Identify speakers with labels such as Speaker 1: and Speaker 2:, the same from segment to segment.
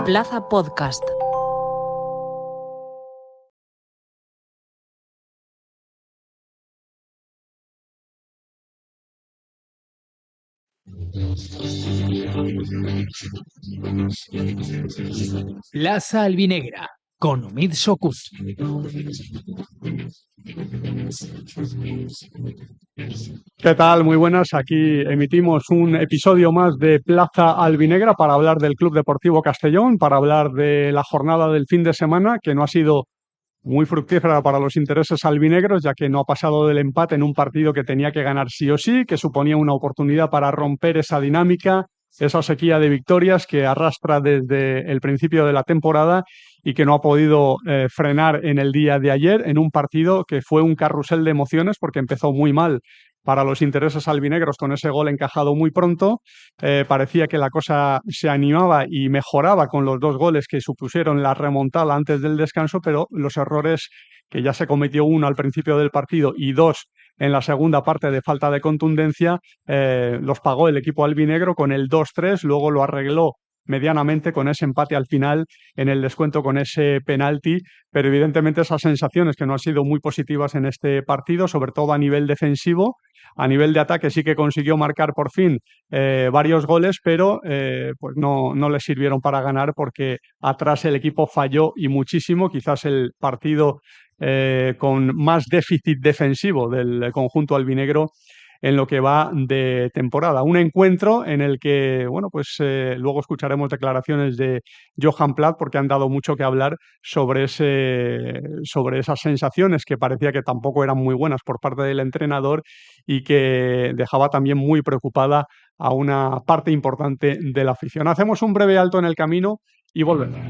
Speaker 1: Plaza Podcast.
Speaker 2: Plaza Albinegra, con Omid Sokut.
Speaker 3: ¿Qué tal? Muy buenas. Aquí emitimos un episodio más de Plaza Albinegra para hablar del Club Deportivo Castellón, para hablar de la jornada del fin de semana, que no ha sido muy fructífera para los intereses albinegros, ya que no ha pasado del empate en un partido que tenía que ganar sí o sí, que suponía una oportunidad para romper esa dinámica, esa sequía de victorias que arrastra desde el principio de la temporada y que no ha podido frenar en el día de ayer en un partido que fue un carrusel de emociones porque empezó muy mal para los intereses albinegros con ese gol encajado muy pronto. Parecía que la cosa se animaba y mejoraba con los dos goles que supusieron la remontada antes del descanso, pero los errores que ya se cometió, uno al principio del partido y dos en la segunda parte de falta de contundencia, los pagó el equipo albinegro con el 2-3, luego lo arregló medianamente con ese empate al final en el descuento con ese penalti, pero evidentemente esas sensaciones que no han sido muy positivas en este partido, sobre todo a nivel defensivo. A nivel de ataque sí que consiguió marcar por fin varios goles, pero pues no le sirvieron para ganar porque atrás el equipo falló y muchísimo. Quizás el partido con más déficit defensivo del conjunto albinegro en lo que va de temporada. Un encuentro en el que, bueno, pues luego escucharemos declaraciones de Johan Plat porque han dado mucho que hablar sobre esas sensaciones que parecía que tampoco eran muy buenas por parte del entrenador y que dejaba también muy preocupada a una parte importante de la afición. Hacemos un breve alto en el camino y volvemos.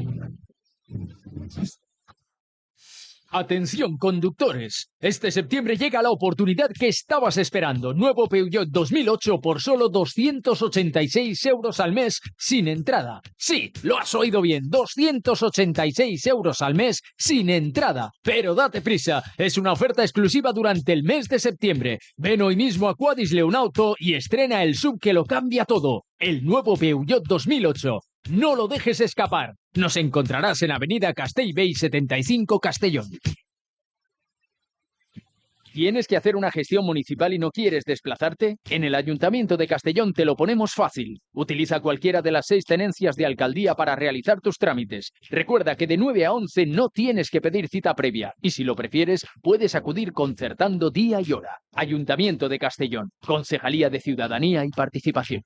Speaker 2: Atención, conductores. Este septiembre llega la oportunidad que estabas esperando. Nuevo Peugeot 2008 por solo 286 euros al mes sin entrada. Sí, lo has oído bien. 286 euros al mes sin entrada. Pero date prisa. Es una oferta exclusiva durante el mes de septiembre. Ven hoy mismo a Quadis Leonauto y estrena el SUV que lo cambia todo. El nuevo Peugeot 2008. No lo dejes escapar. Nos encontrarás en Avenida Castellbell 75, Castellón. ¿Tienes que hacer una gestión municipal y no quieres desplazarte? En el Ayuntamiento de Castellón te lo ponemos fácil. Utiliza cualquiera de las 6 tenencias de alcaldía para realizar tus trámites. Recuerda que de 9 a 11 no tienes que pedir cita previa y si lo prefieres puedes acudir concertando día y hora. Ayuntamiento de Castellón, Concejalía de Ciudadanía y Participación.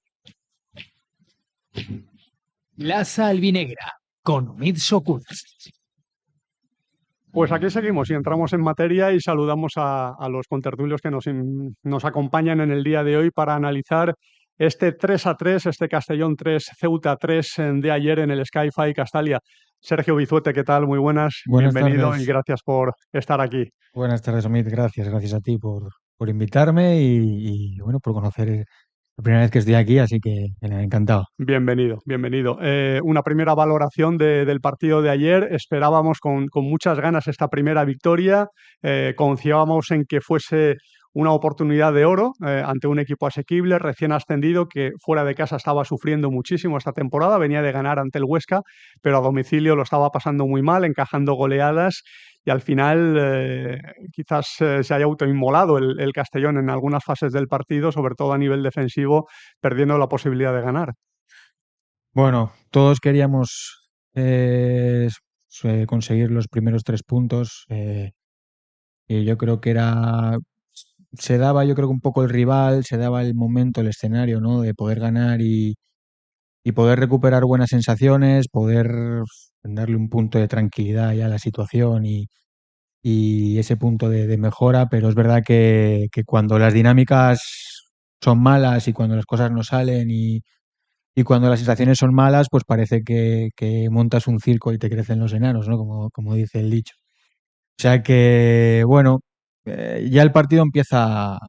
Speaker 2: Plaza Albinegra, con Omid Sokut.
Speaker 3: Pues aquí seguimos y entramos en materia y saludamos a los contertulios que nos acompañan en el día de hoy para analizar este 3-3, este Castellón 3, Ceuta 3 de ayer en el Sky-Fi Castalia. Sergio Bizuete, ¿qué tal? Muy buenas.
Speaker 4: Buenas
Speaker 3: Bienvenido
Speaker 4: tardes.
Speaker 3: y gracias por estar aquí.
Speaker 4: Buenas tardes, Omid. Gracias a ti por invitarme y bueno, por conocer la primera vez que estoy aquí, así que encantado.
Speaker 3: Bienvenido. Una primera valoración del partido de ayer. Esperábamos con muchas ganas esta primera victoria. Confiábamos en que fuese una oportunidad de oro ante un equipo asequible, recién ascendido, que fuera de casa estaba sufriendo muchísimo esta temporada. Venía de ganar ante el Huesca, pero a domicilio lo estaba pasando muy mal, encajando goleadas. Y al final quizás se haya autoinmolado el Castellón en algunas fases del partido, sobre todo a nivel defensivo, perdiendo la posibilidad de ganar.
Speaker 4: Bueno, todos queríamos conseguir los primeros 3 puntos. Y yo creo que se daba, yo creo que un poco el rival, se daba el momento, el escenario, ¿no? De poder ganar y poder recuperar buenas sensaciones, poder darle un punto de tranquilidad ya a la situación y ese punto de mejora, pero es verdad que cuando las dinámicas son malas y cuando las cosas no salen y cuando las sensaciones son malas, pues parece que montas un circo y te crecen los enanos, ¿no? Como dice el dicho. O sea que, bueno, ya el partido empieza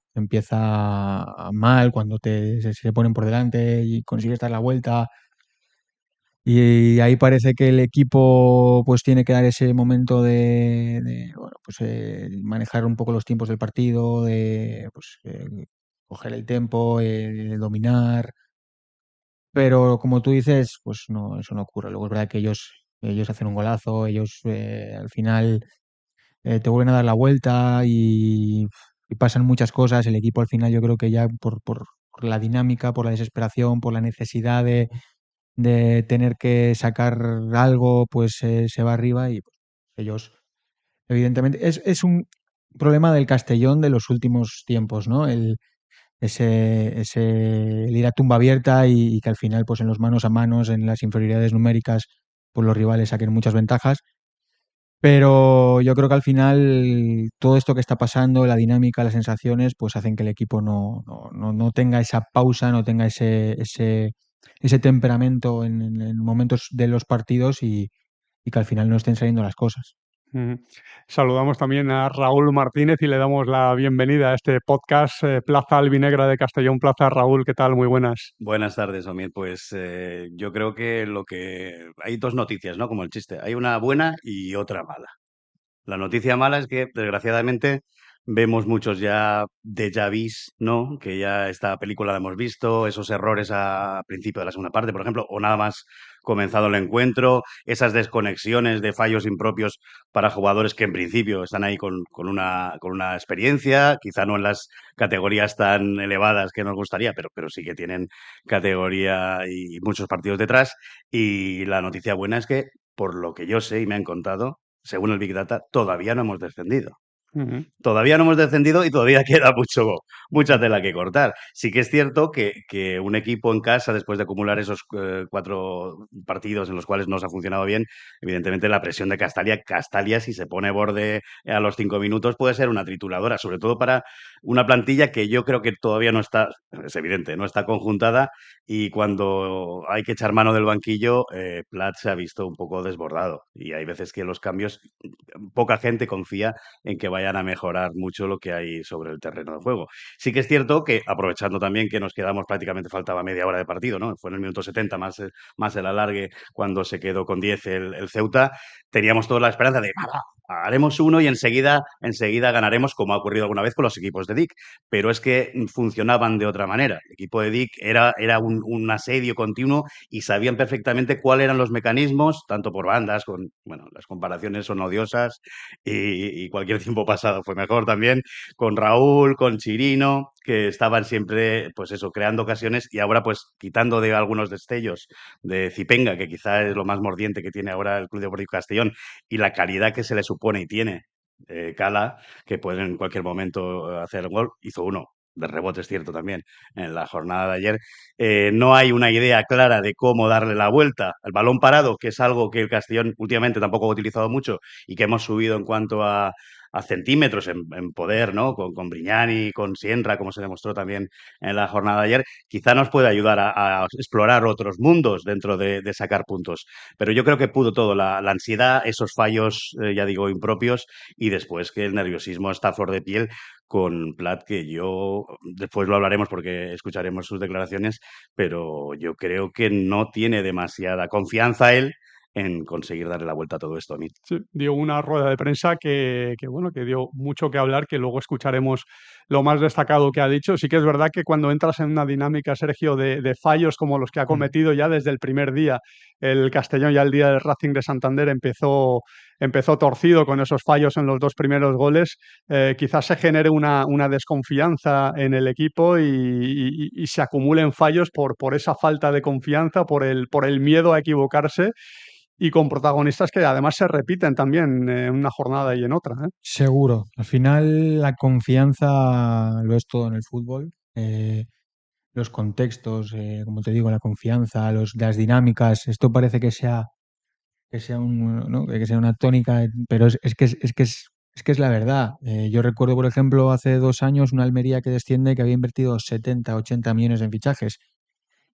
Speaker 4: mal cuando se ponen por delante y consigues dar la vuelta. Y ahí parece que el equipo pues tiene que dar ese momento bueno, pues manejar un poco los tiempos del partido, de pues coger el tempo, dominar. pero como tú dices, pues no, eso no ocurre. Luego es verdad que ellos hacen un golazo, ellos al final te vuelven a dar la vuelta y pasan muchas cosas. El equipo al final yo creo que ya por la dinámica, por la desesperación, por la necesidad de tener que sacar algo, pues se va arriba y pues, ellos, evidentemente, es un problema del Castellón de los últimos tiempos, ¿no? El ir a tumba abierta y que al final, pues en los manos a manos, en las inferioridades numéricas, pues los rivales saquen muchas ventajas. Pero yo creo que al final todo esto que está pasando, la dinámica, las sensaciones, pues hacen que el equipo no tenga esa pausa, no tenga ese temperamento en momentos de los partidos y que al final no estén saliendo las cosas.
Speaker 3: Ujú. Saludamos también a Raúl Martínez y le damos la bienvenida a este podcast Plaza Albinegra de Castellón Plaza. Raúl, ¿qué tal? Muy buenas.
Speaker 1: Buenas tardes, Omir. Pues yo creo que hay dos noticias, ¿no? Como el chiste. Hay una buena y otra mala. La noticia mala es que, desgraciadamente, vemos muchos ya déjà vus, ¿no? Que ya esta película la hemos visto, esos errores a principio de la segunda parte, por ejemplo, o nada más comenzado el encuentro, esas desconexiones de fallos impropios para jugadores que en principio están ahí con una experiencia, quizá no en las categorías tan elevadas que nos gustaría, pero sí que tienen categoría y muchos partidos detrás. Y la noticia buena es que, por lo que yo sé y me han contado, según el Big Data, todavía no hemos descendido.
Speaker 3: Ujú.
Speaker 1: Todavía no hemos descendido y todavía queda mucha tela que cortar. Sí que es cierto que un equipo en casa, después de acumular esos 4 partidos en los cuales no os ha funcionado bien, evidentemente la presión de Castalia, si se pone borde a los 5 minutos, puede ser una trituradora, sobre todo para una plantilla que yo creo que todavía no está, es evidente, no está conjuntada, y cuando hay que echar mano del banquillo, Plat se ha visto un poco desbordado y hay veces que los cambios, poca gente confía en que vayan a mejorar mucho lo que hay sobre el terreno de juego. Sí que es cierto que, aprovechando también que nos quedamos prácticamente, faltaba media hora de partido, ¿no? Fue en el minuto 70 más el alargue cuando se quedó con 10 el Ceuta, teníamos toda la esperanza de, haremos uno y enseguida ganaremos, como ha ocurrido alguna vez con los equipos de Dick, pero es que funcionaban de otra manera. El equipo de Dick era un asedio continuo y sabían perfectamente cuáles eran los mecanismos, tanto por bandas, bueno, las comparaciones son odiosas, y cualquier tiempo pasado fue mejor también, con Raúl, con Chirino, que estaban siempre, pues eso, creando ocasiones, y ahora pues quitando de algunos destellos de Zipenga, que quizá es lo más mordiente que tiene ahora el Club Deportivo Castellón, y la calidad que se le supone y tiene Cala, que puede en cualquier momento hacer el gol, hizo uno. De rebote, es cierto también, en la jornada de ayer. No hay una idea clara de cómo darle la vuelta al balón parado, que es algo que el Castellón últimamente tampoco ha utilizado mucho y que hemos subido en cuanto a centímetros en poder, ¿no? Con Brignani, con Sienra, como se demostró también en la jornada de ayer. Quizá nos puede ayudar a explorar otros mundos dentro de sacar puntos. Pero yo creo que pudo todo, la ansiedad, esos fallos, ya digo, impropios, y después que el nerviosismo está a flor de piel con Plat, que yo, después lo hablaremos porque escucharemos sus declaraciones, pero yo creo que no tiene demasiada confianza él en conseguir darle la vuelta a todo esto, a mí.
Speaker 3: Sí, dio una rueda de prensa bueno, que dio mucho que hablar, que luego escucharemos lo más destacado que ha dicho. Sí que es verdad que cuando entras en una dinámica, Sergio, de fallos como los que ha cometido ya desde el primer día, el Castellón ya el día del Racing de Santander empezó torcido con esos fallos en los 2 primeros goles, quizás se genere una desconfianza en el equipo y se acumulen fallos por esa falta de confianza, por el miedo a equivocarse y con protagonistas que además se repiten también en una jornada y en otra, ¿eh?
Speaker 4: Seguro. Al final la confianza lo es todo en el fútbol. Los contextos, como te digo, la confianza, las dinámicas, esto parece ¿no? Que sea una tónica, pero es que es la verdad. Yo recuerdo, por ejemplo, hace 2 años una Almería que desciende que había invertido 70, 80 millones en fichajes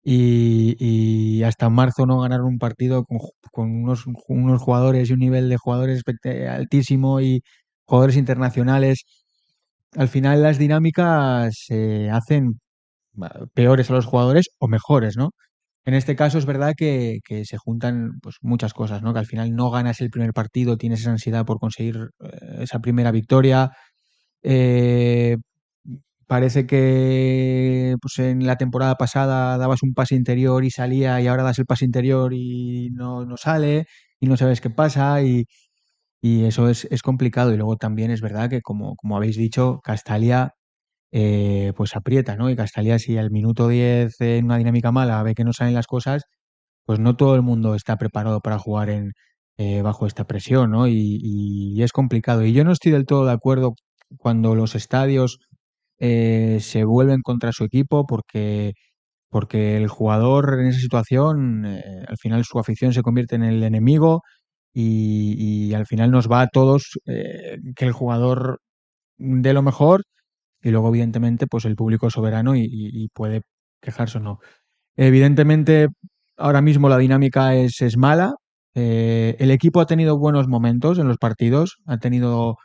Speaker 4: y hasta marzo no ganaron un partido con unos jugadores y un nivel de jugadores altísimo y jugadores internacionales. Al final las dinámicas se hacen peores a los jugadores o mejores, ¿no? En este caso es verdad que se juntan pues, muchas cosas, ¿no? Que al final no ganas el primer partido, tienes esa ansiedad por conseguir esa primera victoria. eh, parece que pues en la temporada pasada dabas un pase interior y salía y ahora das el pase interior y no sale y no sabes qué pasa y eso es complicado. Y luego también es verdad que como habéis dicho, Castalia pues aprieta, ¿no? Y Castalia si al minuto 10 en una dinámica mala ve que no salen las cosas, pues no todo el mundo está preparado para jugar bajo esta presión, ¿no? Y es complicado. Y yo no estoy del todo de acuerdo cuando los estadios se vuelven contra su equipo porque el jugador en esa situación, al final su afición se convierte en el enemigo y al final nos va a todos que el jugador dé lo mejor y luego evidentemente pues el público es soberano y puede quejarse o no. Evidentemente ahora mismo la dinámica es mala. El equipo ha tenido buenos momentos en los partidos, ha tenido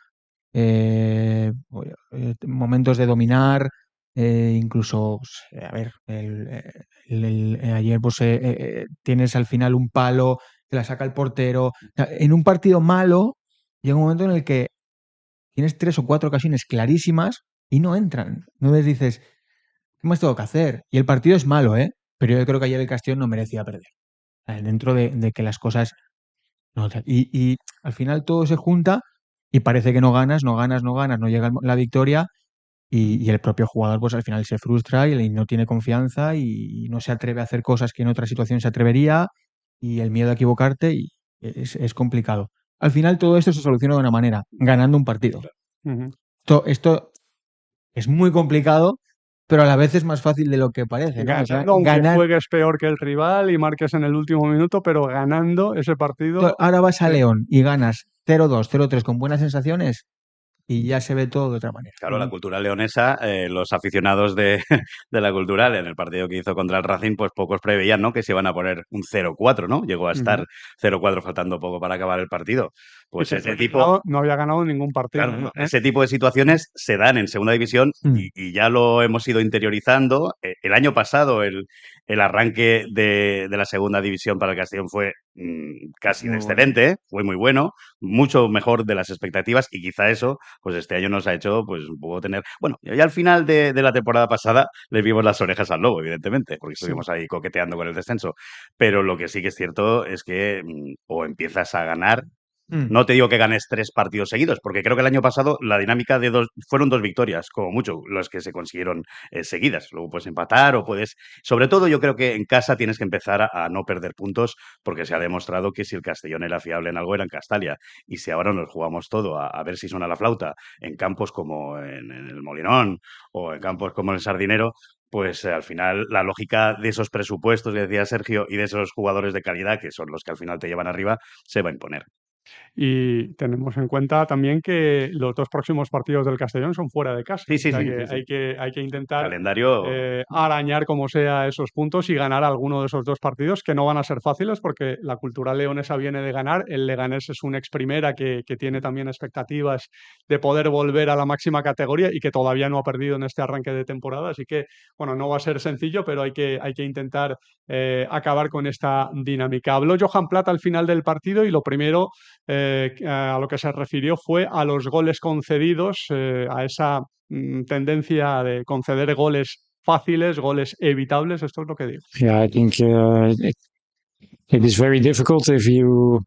Speaker 4: momentos de dominar, incluso, pues, a ver, ayer pues tienes al final un palo, te la saca el portero. O sea, en un partido malo llega un momento en el que tienes 3 o 4 ocasiones clarísimas y no entran. No les dices, ¿qué más tengo que hacer? Y el partido es malo, ¿eh? Pero yo creo que ayer el Castellón no merecía perder. Dentro de que las cosas no, y al final todo se junta y parece que no ganas, no ganas, no ganas, no llega la victoria y el propio jugador pues al final se frustra y no tiene confianza y no se atreve a hacer cosas que en otra situación se atrevería y el miedo a equivocarte y es complicado. Al final todo esto se soluciona de una manera, ganando un partido.
Speaker 3: Ujú.
Speaker 4: Esto es muy complicado, pero a la vez es más fácil de lo que parece, ¿no? O sea,
Speaker 3: Ganando, aunque
Speaker 4: ganar.
Speaker 3: juegues peor que el rival y marques en el último minuto, pero ganando ese partido.
Speaker 4: Ahora vas a León y ganas 0-2, 0-3 con buenas sensaciones y ya se ve todo de otra manera.
Speaker 1: Claro, la cultura leonesa, los aficionados de la cultural en el partido que hizo contra el Racing, pues pocos preveían, ¿no? Que se iban a poner un 0-4, ¿no? Llegó a estar 0-4 faltando poco para acabar el partido.
Speaker 3: Y
Speaker 1: Pues ese tipo,
Speaker 3: no había ganado ningún partido.
Speaker 1: claro, ese tipo de situaciones se dan en segunda división y ya lo hemos ido interiorizando. El año pasado el arranque de la segunda división para el Castellón fue casi
Speaker 4: Muy
Speaker 1: excelente, fue muy bueno, mucho mejor de las expectativas y quizá eso, pues este año nos ha hecho, pues un poco tener... Bueno, ya al final de la temporada pasada le vimos las orejas al lobo, evidentemente, porque estuvimos ahí coqueteando con el descenso. Pero lo que sí que es cierto es que o empiezas a ganar. No te digo que ganes 3 partidos seguidos, porque creo que el año pasado la dinámica fueron 2 victorias, como mucho, las que se consiguieron seguidas. Luego puedes empatar o puedes... Sobre todo yo creo que en casa tienes que empezar a no perder puntos, porque se ha demostrado que si el Castellón era fiable en algo era en Castalia. Y si ahora nos jugamos todo a ver si suena la flauta en campos como en el Molinón o en campos como el Sardinero, pues al final la lógica de esos presupuestos, que decía Sergio, y de esos jugadores de calidad, que son los que al final te llevan arriba, se va a imponer.
Speaker 3: Y tenemos en cuenta también que los 2 próximos partidos del Castellón son fuera de casa.
Speaker 1: Sí, sí,
Speaker 3: O sea
Speaker 1: sí,
Speaker 3: que
Speaker 1: sí, sí.
Speaker 3: hay que intentar
Speaker 1: Calendario.
Speaker 3: arañar como sea esos puntos y ganar alguno de esos 2 partidos, que no van a ser fáciles porque la cultura leonesa viene de ganar. El Leganés es un ex primera que tiene también expectativas de poder volver a la máxima categoría y que todavía no ha perdido en este arranque de temporada. Así que, bueno, no va a ser sencillo, pero hay que intentar acabar con esta dinámica. Habló Johan Plata al final del partido y lo primero a lo que se refirió fue a los goles concedidos, a esa tendencia de conceder goles fáciles, goles evitables. Esto es lo que digo.
Speaker 5: Yeah, I think it is very difficult if you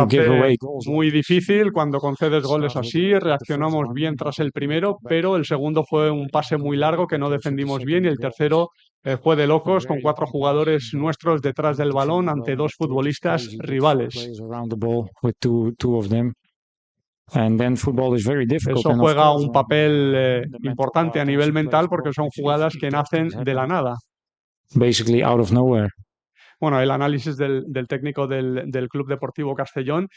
Speaker 5: give away goals.
Speaker 3: Muy difícil cuando concedes goles así. Reaccionamos bien tras el primero, pero el segundo fue un pase muy largo que no defendimos bien y el tercero fue de locos con 4 jugadores nuestros detrás del balón ante 2 futbolistas rivales. Eso juega un papel importante a nivel mental porque son jugadas que nacen de la nada.
Speaker 5: Basically out of nowhere.
Speaker 3: Bueno, el análisis del técnico del Club Deportivo Castellón.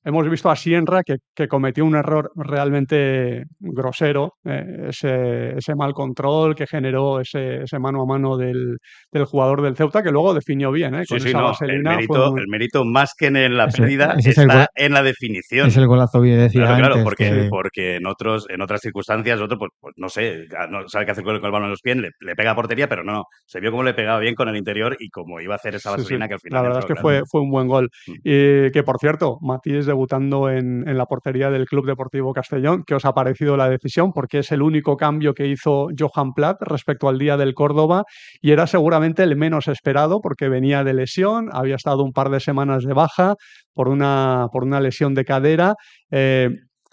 Speaker 3: Hemos visto a Sienra que cometió un error realmente grosero, ese mal control que generó ese mano a mano del jugador del Ceuta, que luego definió bien, con
Speaker 1: Sí, sí,
Speaker 3: esa
Speaker 1: no.
Speaker 3: vaselina.
Speaker 1: El mérito más que en la pérdida
Speaker 4: ese es
Speaker 1: está en la definición.
Speaker 4: Es el golazo que decía
Speaker 1: Claro,
Speaker 4: antes.
Speaker 1: porque en otras circunstancias, otro, pues no sé, no sabe qué hacer con el balón en los pies, le pega a portería, pero no, se vio cómo le pegaba bien con el interior y cómo iba a hacer esa vaselina que al final.
Speaker 3: La verdad es que fue un buen gol. Que por cierto, Matías debutando en la portería del Club Deportivo Castellón. ¿Qué os ha parecido la decisión? Porque es el único cambio que hizo Johan Plat respecto al día del Córdoba y era seguramente el menos esperado porque venía de lesión, había estado un par de semanas de baja por una lesión de cadera.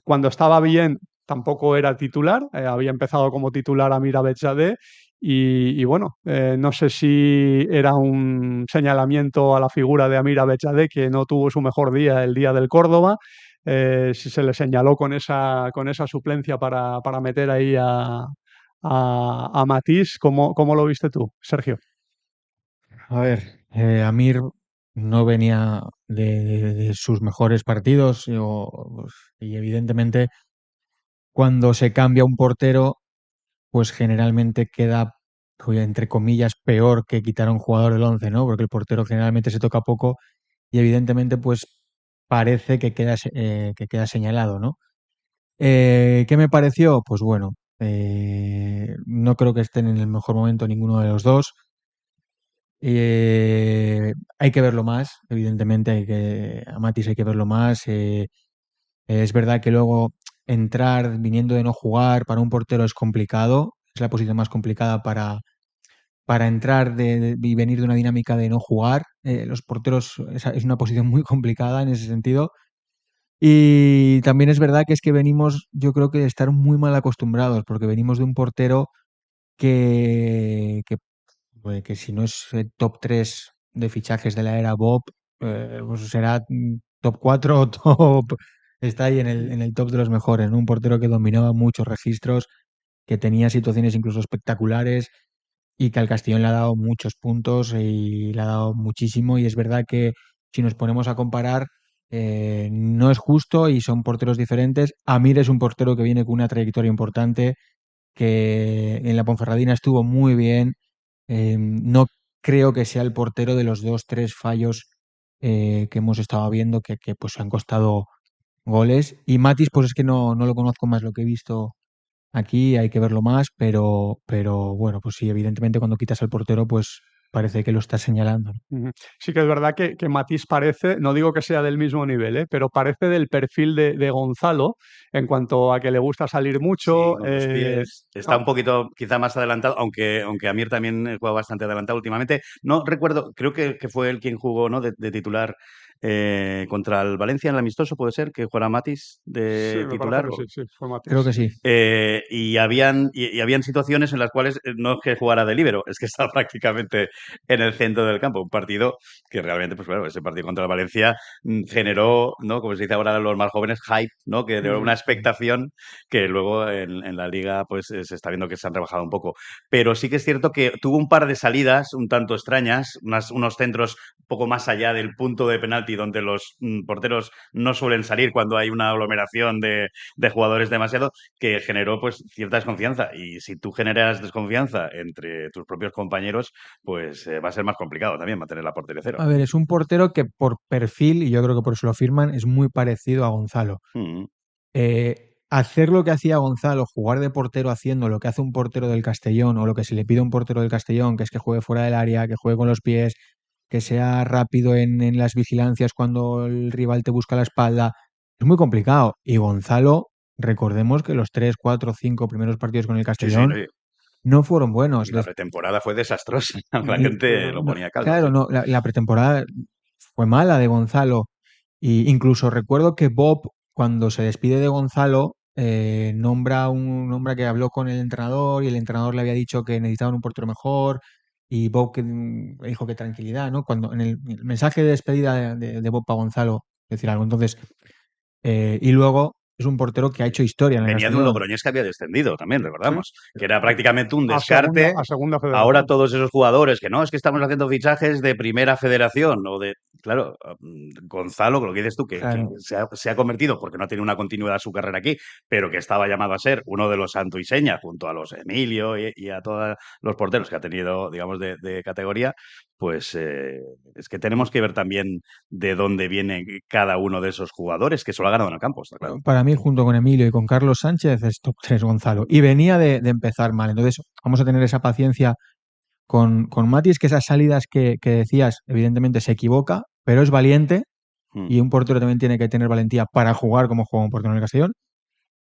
Speaker 3: Cuando estaba bien tampoco era titular, había empezado como titular Amir Abedzadeh. Y bueno, no sé si era un señalamiento a la figura de Amir Abedzadeh, que no tuvo su mejor día el día del Córdoba, si se le señaló con esa suplencia para meter ahí a Matís. ¿Cómo lo viste tú, Sergio?
Speaker 4: A ver, Amir no venía de sus mejores partidos y evidentemente cuando se cambia un portero, pues generalmente queda, pues, entre comillas, peor que quitar a un jugador del 11, ¿no? Porque el portero generalmente se toca poco y evidentemente pues parece que queda señalado, ¿no? ¿Qué me pareció? Pues bueno, no creo que estén en el mejor momento ninguno de los dos. Hay que verlo más, evidentemente, a Matis hay que verlo más. Es verdad que luego entrar viniendo de no jugar para un portero es complicado, es la posición más complicada para entrar y venir de una dinámica de no jugar. Los porteros es una posición muy complicada en ese sentido. Y también es verdad que es que venimos, yo creo que de estar muy mal acostumbrados, porque venimos de un portero que si no es top 3 de fichajes de la era Bob, pues será top 4 o top. Está ahí en el top de los mejores, ¿no? Un portero que dominaba muchos registros, que tenía situaciones incluso espectaculares y que al Castellón le ha dado muchos puntos y le ha dado muchísimo. Y es verdad que si nos ponemos a comparar, no es justo y son porteros diferentes. Amir es un portero que viene con una trayectoria importante, que en la Ponferradina estuvo muy bien. No creo que sea el portero de los 2, 3 fallos que hemos estado viendo que pues han costado goles. Y Matis, pues es que no lo conozco más lo que he visto aquí, hay que verlo más, pero bueno, pues sí, evidentemente cuando quitas al portero, pues parece que lo estás señalando, ¿no?
Speaker 3: Ujú. Sí que es verdad que Matís parece, no digo que sea del mismo nivel, pero parece del perfil de Gonzalo en cuanto a que le gusta salir
Speaker 1: Sí,
Speaker 3: mucho.
Speaker 1: con los pies. Está un poquito quizá más adelantado, aunque Amir también juega bastante adelantado últimamente. No recuerdo, creo que fue él quien jugó, ¿no? de titular contra el Valencia en el amistoso, puede ser, que jugara Matis
Speaker 3: Sí,
Speaker 1: de
Speaker 3: me parece
Speaker 1: titular.
Speaker 3: que sí, sí, fue
Speaker 4: Creo
Speaker 3: Matís.
Speaker 4: que sí.
Speaker 1: Y habían situaciones en las cuales no es que jugara de líbero, es que estaba prácticamente en el centro del campo. Un partido que realmente, pues claro, ese partido contra el Valencia generó, ¿no? Como se dice ahora los más jóvenes, hype, ¿no? Que era una
Speaker 3: Ujú.
Speaker 1: expectación que luego en la liga pues se está viendo que se han rebajado un poco. Pero sí que es cierto que tuvo un par de salidas un tanto extrañas, unos centros un poco más allá del punto de penalti donde los porteros no suelen salir cuando hay una aglomeración de jugadores demasiado, que generó pues cierta desconfianza. Y si tú generas desconfianza entre tus propios compañeros, pues va a ser más complicado también mantener la portería cero.
Speaker 4: A ver, es un portero que por perfil, y yo creo que por eso lo firman, es muy parecido a Gonzalo.
Speaker 1: Mm.
Speaker 4: Hacer lo que hacía Gonzalo, jugar de portero haciendo lo que hace un portero del Castellón o lo que se le pide a un portero del Castellón, que es que juegue fuera del área, que juegue con los pies, que sea rápido en las vigilancias cuando el rival te busca la espalda, es muy complicado. Y Gonzalo, recordemos que los 3, 4, 5 primeros partidos con el
Speaker 1: Sí, sí,
Speaker 4: Castellón no fueron buenos.
Speaker 1: y la pretemporada fue desastrosa. La
Speaker 4: Y,
Speaker 1: gente lo ponía calvo, sí.
Speaker 4: claro, no, la pretemporada fue mala de Gonzalo. Y incluso recuerdo que Bob, cuando se despide de Gonzalo, nombra que habló con el entrenador y el entrenador le había dicho que necesitaban un portero mejor y Bob le dijo que tranquilidad, ¿no? Cuando en el mensaje de despedida de Bob a Gonzalo, decir algo. Entonces, y luego es un portero que ha hecho historia en el
Speaker 1: Venía de un
Speaker 4: Castellón.
Speaker 1: Logroñés que había descendido también,
Speaker 3: Sí.
Speaker 1: recordamos, que era prácticamente un
Speaker 3: A
Speaker 1: descarte.
Speaker 3: segunda
Speaker 1: Ahora
Speaker 3: federación.
Speaker 1: todos esos jugadores que no, es que estamos haciendo fichajes de primera federación o de... Claro, Gonzalo, lo que dices tú, que
Speaker 4: Claro.
Speaker 1: se ha convertido, porque no ha tenido una continuidad su carrera aquí, pero que estaba llamado a ser uno de los santo y seña, junto a los Emilio y a todos los porteros que ha tenido, digamos, de categoría, pues es que tenemos que ver también de dónde viene cada uno de esos jugadores, que solo ha ganado en el campo, está claro.
Speaker 4: Para mí, junto con Emilio y con Carlos Sánchez, es top 3 Gonzalo. Y venía de empezar mal. Entonces, vamos a tener esa paciencia con Matis, que esas salidas que decías, evidentemente se equivoca, pero es valiente y un portero también tiene que tener valentía para jugar como juega un portero en el Castellón.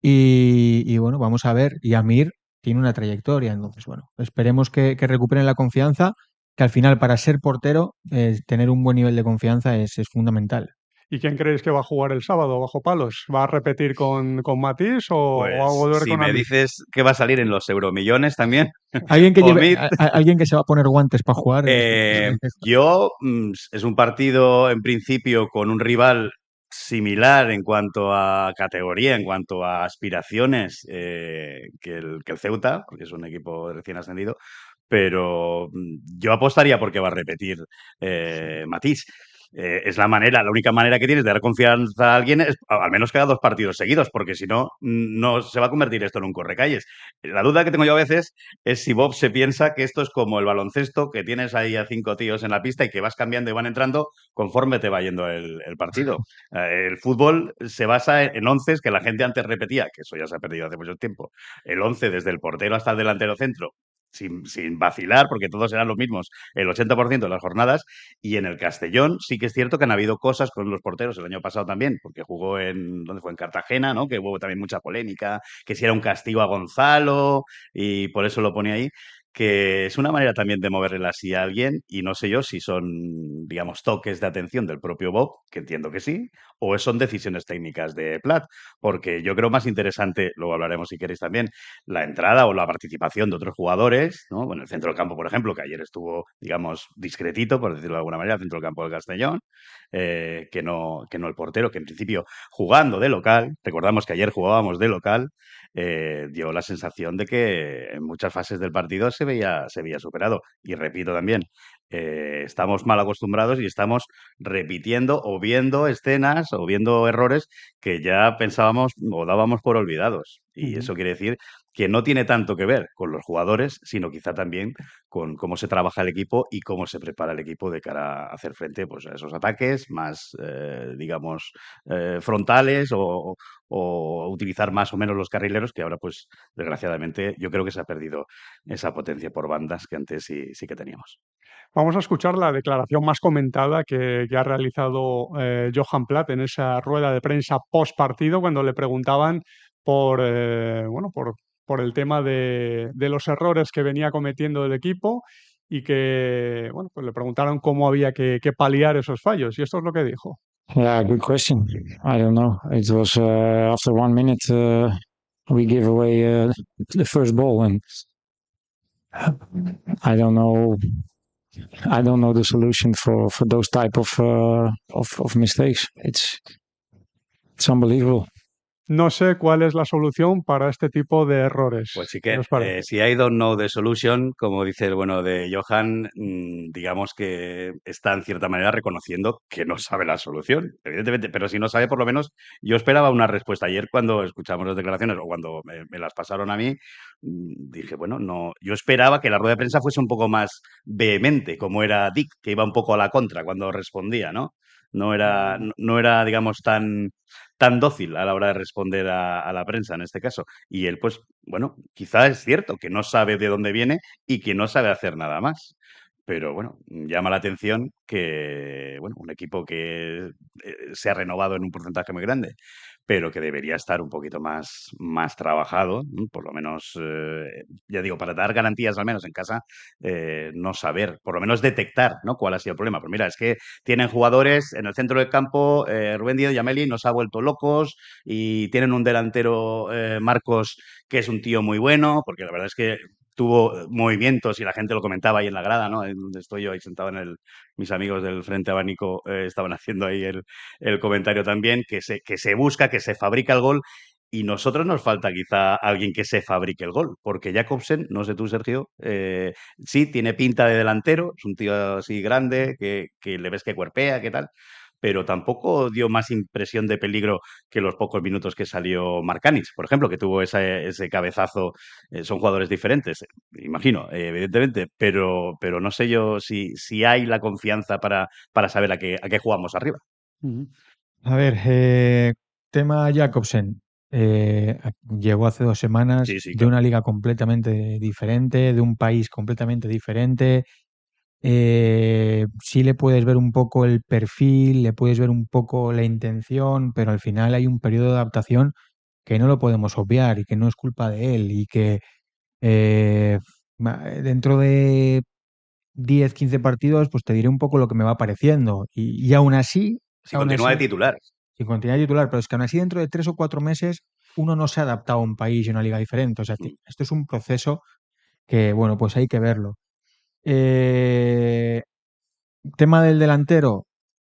Speaker 4: Y bueno, vamos a ver. Y Amir tiene una trayectoria, entonces, bueno, esperemos que recuperen la confianza, que al final para ser portero, tener un buen nivel de confianza es fundamental.
Speaker 3: ¿Y quién creéis que va a jugar el sábado bajo palos? ¿Va a repetir con Matís o va a
Speaker 1: Pues
Speaker 3: volver
Speaker 1: si
Speaker 3: con
Speaker 1: me
Speaker 3: Amir?
Speaker 1: dices que va a salir en los euromillones también,
Speaker 4: Alguien que
Speaker 1: o
Speaker 4: lleve,
Speaker 1: Mir,
Speaker 4: alguien que se va a poner guantes para jugar.
Speaker 1: es un partido en principio con un rival similar en cuanto a categoría, en cuanto a aspiraciones que el Ceuta, porque es un equipo recién ascendido, pero yo apostaría porque va a repetir Matís. Es la única manera que tienes de dar confianza a alguien es al menos que haga 2 partidos seguidos, porque si no, no se va a convertir esto en un correcalles. La duda que tengo yo a veces es si Bob se piensa que esto es como el baloncesto, que tienes ahí a 5 tíos en la pista y que vas cambiando y van entrando conforme te va yendo el partido. El fútbol se basa en onces que la gente antes repetía, que eso ya se ha perdido hace mucho tiempo. El 11 desde el portero hasta el delantero centro, sin vacilar, porque todos eran los mismos el 80% de las jornadas. Y en el Castellón sí que es cierto que han habido cosas con los porteros el año pasado también, porque jugó ¿dónde fue? En Cartagena, ¿no? Que hubo también mucha polémica, que si era un castigo a Gonzalo y por eso lo pone ahí, que es una manera también de moverle así a alguien y no sé yo si son, digamos, toques de atención del propio Bob, que entiendo que sí, o son decisiones técnicas de Plat, porque yo creo más interesante, luego hablaremos si queréis también, la entrada o la participación de otros jugadores, ¿no? En el centro del campo, por ejemplo, que ayer estuvo, digamos, discretito, por decirlo de alguna manera, el centro del campo del Castellón, que no el portero, que en principio jugando de local, recordamos que ayer jugábamos de local, dio la sensación de que en muchas fases del partido se veía superado. Y repito también, estamos mal acostumbrados y estamos repitiendo o viendo escenas o viendo errores que ya pensábamos o dábamos por olvidados. Y
Speaker 3: Ujú.
Speaker 1: eso quiere decir que no tiene tanto que ver con los jugadores, sino quizá también con cómo se trabaja el equipo y cómo se prepara el equipo de cara a hacer frente pues, a esos ataques más, digamos, frontales o utilizar más o menos los carrileros, que ahora, pues, desgraciadamente, yo creo que se ha perdido esa potencia por bandas que antes sí que teníamos.
Speaker 3: Vamos a escuchar la declaración más comentada que ha realizado Johan Platt en esa rueda de prensa post partido cuando le preguntaban bueno, por el tema de los errores que venía cometiendo el equipo y que, bueno, pues le preguntaron cómo había que paliar esos fallos. Y esto es lo que dijo.
Speaker 5: Yeah, good question. I don't know. It was after 1 minute we gave away the first ball, and I don't know. I don't know the solution for those type of mistakes. It's unbelievable.
Speaker 3: No sé cuál es la solución para este tipo de errores.
Speaker 1: Pues sí
Speaker 3: ¿Qué
Speaker 1: que,
Speaker 3: os parece?
Speaker 1: si I don't know the solution, como dice el bueno de Johan, digamos que está en cierta manera reconociendo que no sabe la solución, evidentemente, pero si no sabe, por lo menos yo esperaba una respuesta. Ayer cuando escuchamos las declaraciones o cuando me las pasaron a mí, dije, bueno, no, yo esperaba que la rueda de prensa fuese un poco más vehemente, como era Dick, que iba un poco a la contra cuando respondía, ¿no? No era, digamos, tan dócil a la hora de responder a la prensa en este caso. Y él, pues, bueno, quizá es cierto que no sabe de dónde viene y que no sabe hacer nada más. Pero bueno, llama la atención que, bueno, un equipo que se ha renovado en un porcentaje muy grande, pero que debería estar un poquito más trabajado, ¿no? Por lo menos, ya digo, para dar garantías al menos en casa, no saber, por lo menos detectar, ¿no? Cuál ha sido el problema. Pues mira, es que tienen jugadores en el centro del campo, Rubén Díaz y Ameli nos ha vuelto locos y tienen un delantero, Marcos, que es un tío muy bueno, porque la verdad es que tuvo movimientos y la gente lo comentaba ahí en la grada, ¿no? En donde estoy yo ahí sentado mis amigos del Frente Abanico estaban haciendo ahí el comentario también, que se busca, que se fabrica el gol. Y nosotros nos falta quizá alguien que se fabrique el gol, porque Jacobsen, no sé tú, Sergio, sí, tiene pinta de delantero, es un tío así grande, que le ves que cuerpea, que tal, pero tampoco dio más impresión de peligro que los pocos minutos que salió Marcanic, por ejemplo, que tuvo ese cabezazo. Son jugadores diferentes, imagino, evidentemente, pero no sé yo si hay la confianza para saber a qué jugamos arriba.
Speaker 3: Ujú.
Speaker 4: A ver, tema Jacobsen. Llegó hace 2 semanas
Speaker 1: Sí, sí,
Speaker 4: de
Speaker 1: claro.
Speaker 4: una liga completamente diferente, de un país completamente diferente. sí le puedes ver un poco el perfil, le puedes ver un poco la intención, pero al final hay un periodo de adaptación que no lo podemos obviar y que no es culpa de él y que dentro de 10, 15 partidos, pues te diré un poco lo que me va pareciendo. Y aún así,
Speaker 1: Si continúa de titular.
Speaker 4: sin continuidad titular, pero es que aún así dentro de 3 o 4 meses uno no se ha adaptado a un país y a una liga diferente. O sea, esto es un proceso que, bueno, pues hay que verlo. Tema del delantero.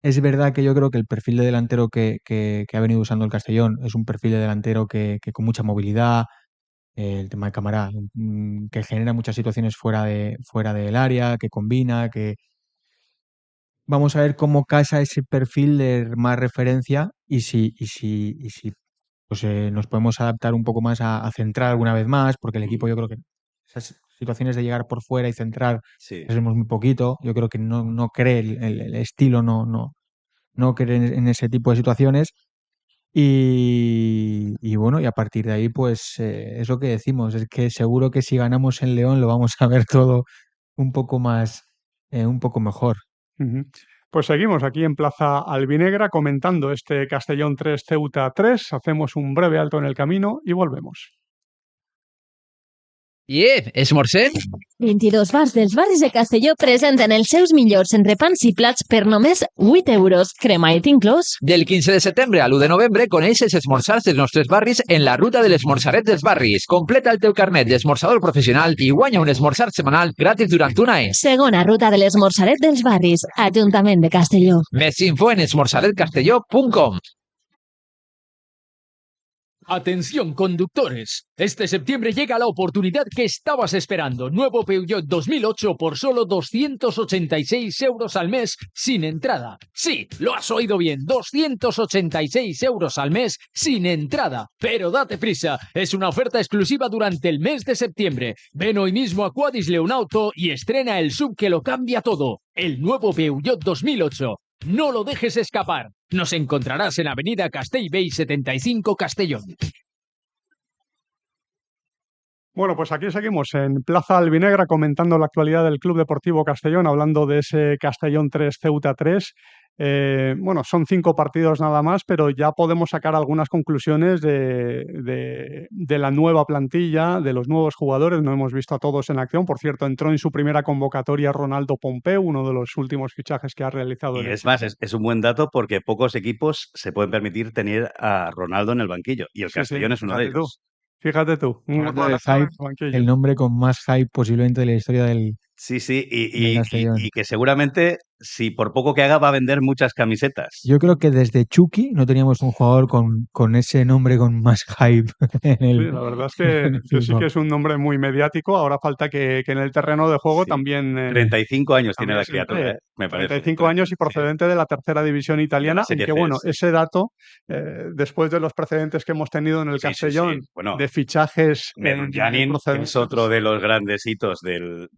Speaker 4: Es verdad que yo creo que el perfil de delantero que ha venido usando el Castellón es un perfil de delantero que con mucha movilidad, el tema de Camará, que genera muchas situaciones fuera del área, que combina, que vamos a ver cómo casa ese perfil de más referencia y si pues, nos podemos adaptar un poco más a centrar alguna vez más, porque el equipo yo creo que esas situaciones de llegar por fuera y centrar
Speaker 1: Sí.
Speaker 4: tenemos muy poquito. Yo creo que no cree el estilo, no cree en ese tipo de situaciones. Y bueno, y a partir de ahí, pues es lo que decimos, es que seguro que si ganamos en León lo vamos a ver todo un poco más, un poco mejor.
Speaker 3: Pues seguimos aquí en Plaza Albinegra comentando este Castellón 3, Ceuta 3. Hacemos un breve alto en el camino y volvemos.
Speaker 6: Esmorzem?
Speaker 7: 22 bars dels barris de Castelló presenten els seus millors entrepans i plats per només 8 euros. Cremait inclòs.
Speaker 6: Del 15 de setembre a l'1 de novembre coneix els esmorzars dels nostres barris en la ruta de l'esmorzaret dels barris. Completa el teu carnet d'esmorzador professional i guanya un esmorzar setmanal gratis durant un any.
Speaker 7: Segona ruta de l'esmorzaret dels barris. Ajuntament de Castelló.
Speaker 6: Més info en esmorzaretcastelló.com.
Speaker 2: Atención, conductores. Este septiembre llega la oportunidad que estabas esperando. Nuevo Peugeot 2008 por solo 286 euros al mes sin entrada. Sí, lo has oído bien. 286 euros al mes sin entrada. Pero date prisa. Es una oferta exclusiva durante el mes de septiembre. Ven hoy mismo a Quadis Leonauto y estrena el sub que lo cambia todo. El nuevo Peugeot 2008. No lo dejes escapar. Nos encontrarás en Avenida Castellbell 75, Castellón.
Speaker 3: Bueno, pues aquí seguimos en Plaza Albinegra comentando la actualidad del Club Deportivo Castellón, hablando de ese Castellón 3, Ceuta 3. Bueno, son 5 partidos nada más, pero ya podemos sacar algunas conclusiones de la nueva plantilla, de los nuevos jugadores. No hemos visto a todos en acción. Por cierto, entró en su primera convocatoria Ronaldo Pompeu, uno de los últimos fichajes que ha realizado.
Speaker 1: Y es más, es un buen dato porque pocos equipos se pueden permitir tener a Ronaldo en el banquillo. Y el Castellón es uno de ellos.
Speaker 3: Fíjate tú.
Speaker 4: El nombre con más hype posiblemente de la historia del...
Speaker 1: Sí, y que seguramente, si por poco que haga, va a vender muchas camisetas.
Speaker 4: Yo creo que desde Chucky no teníamos un jugador con ese nombre con más hype.
Speaker 3: Sí, la verdad es que sí que es un nombre muy mediático. Ahora falta que en el terreno de juego también...
Speaker 1: 35 años tiene la criatura, me parece.
Speaker 3: 35 años y procedente de la tercera división italiana. Aunque bueno, ese dato, después de los precedentes que hemos tenido en el Castellón,
Speaker 1: bueno,
Speaker 3: de fichajes...
Speaker 1: Medunjanin es otro de los grandes hitos del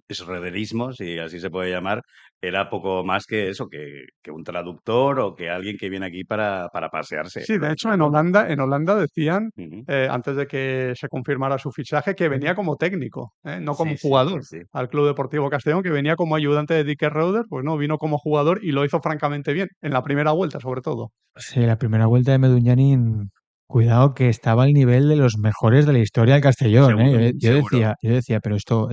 Speaker 1: schroederismo, si así se puede llamar. Era poco más que eso, que un traductor o que alguien que viene aquí para pasearse.
Speaker 3: Sí, de hecho en Holanda decían, antes de que se confirmara su fichaje, que venía como técnico, no como jugador al Club Deportivo Castellón, que venía como ayudante de Dick Roeder, pues no, vino como jugador y lo hizo francamente bien, en la primera vuelta sobre todo.
Speaker 4: Sí, la primera vuelta de Medunjanin, cuidado que estaba al nivel de los mejores de la historia del Castellón. Yo decía, pero esto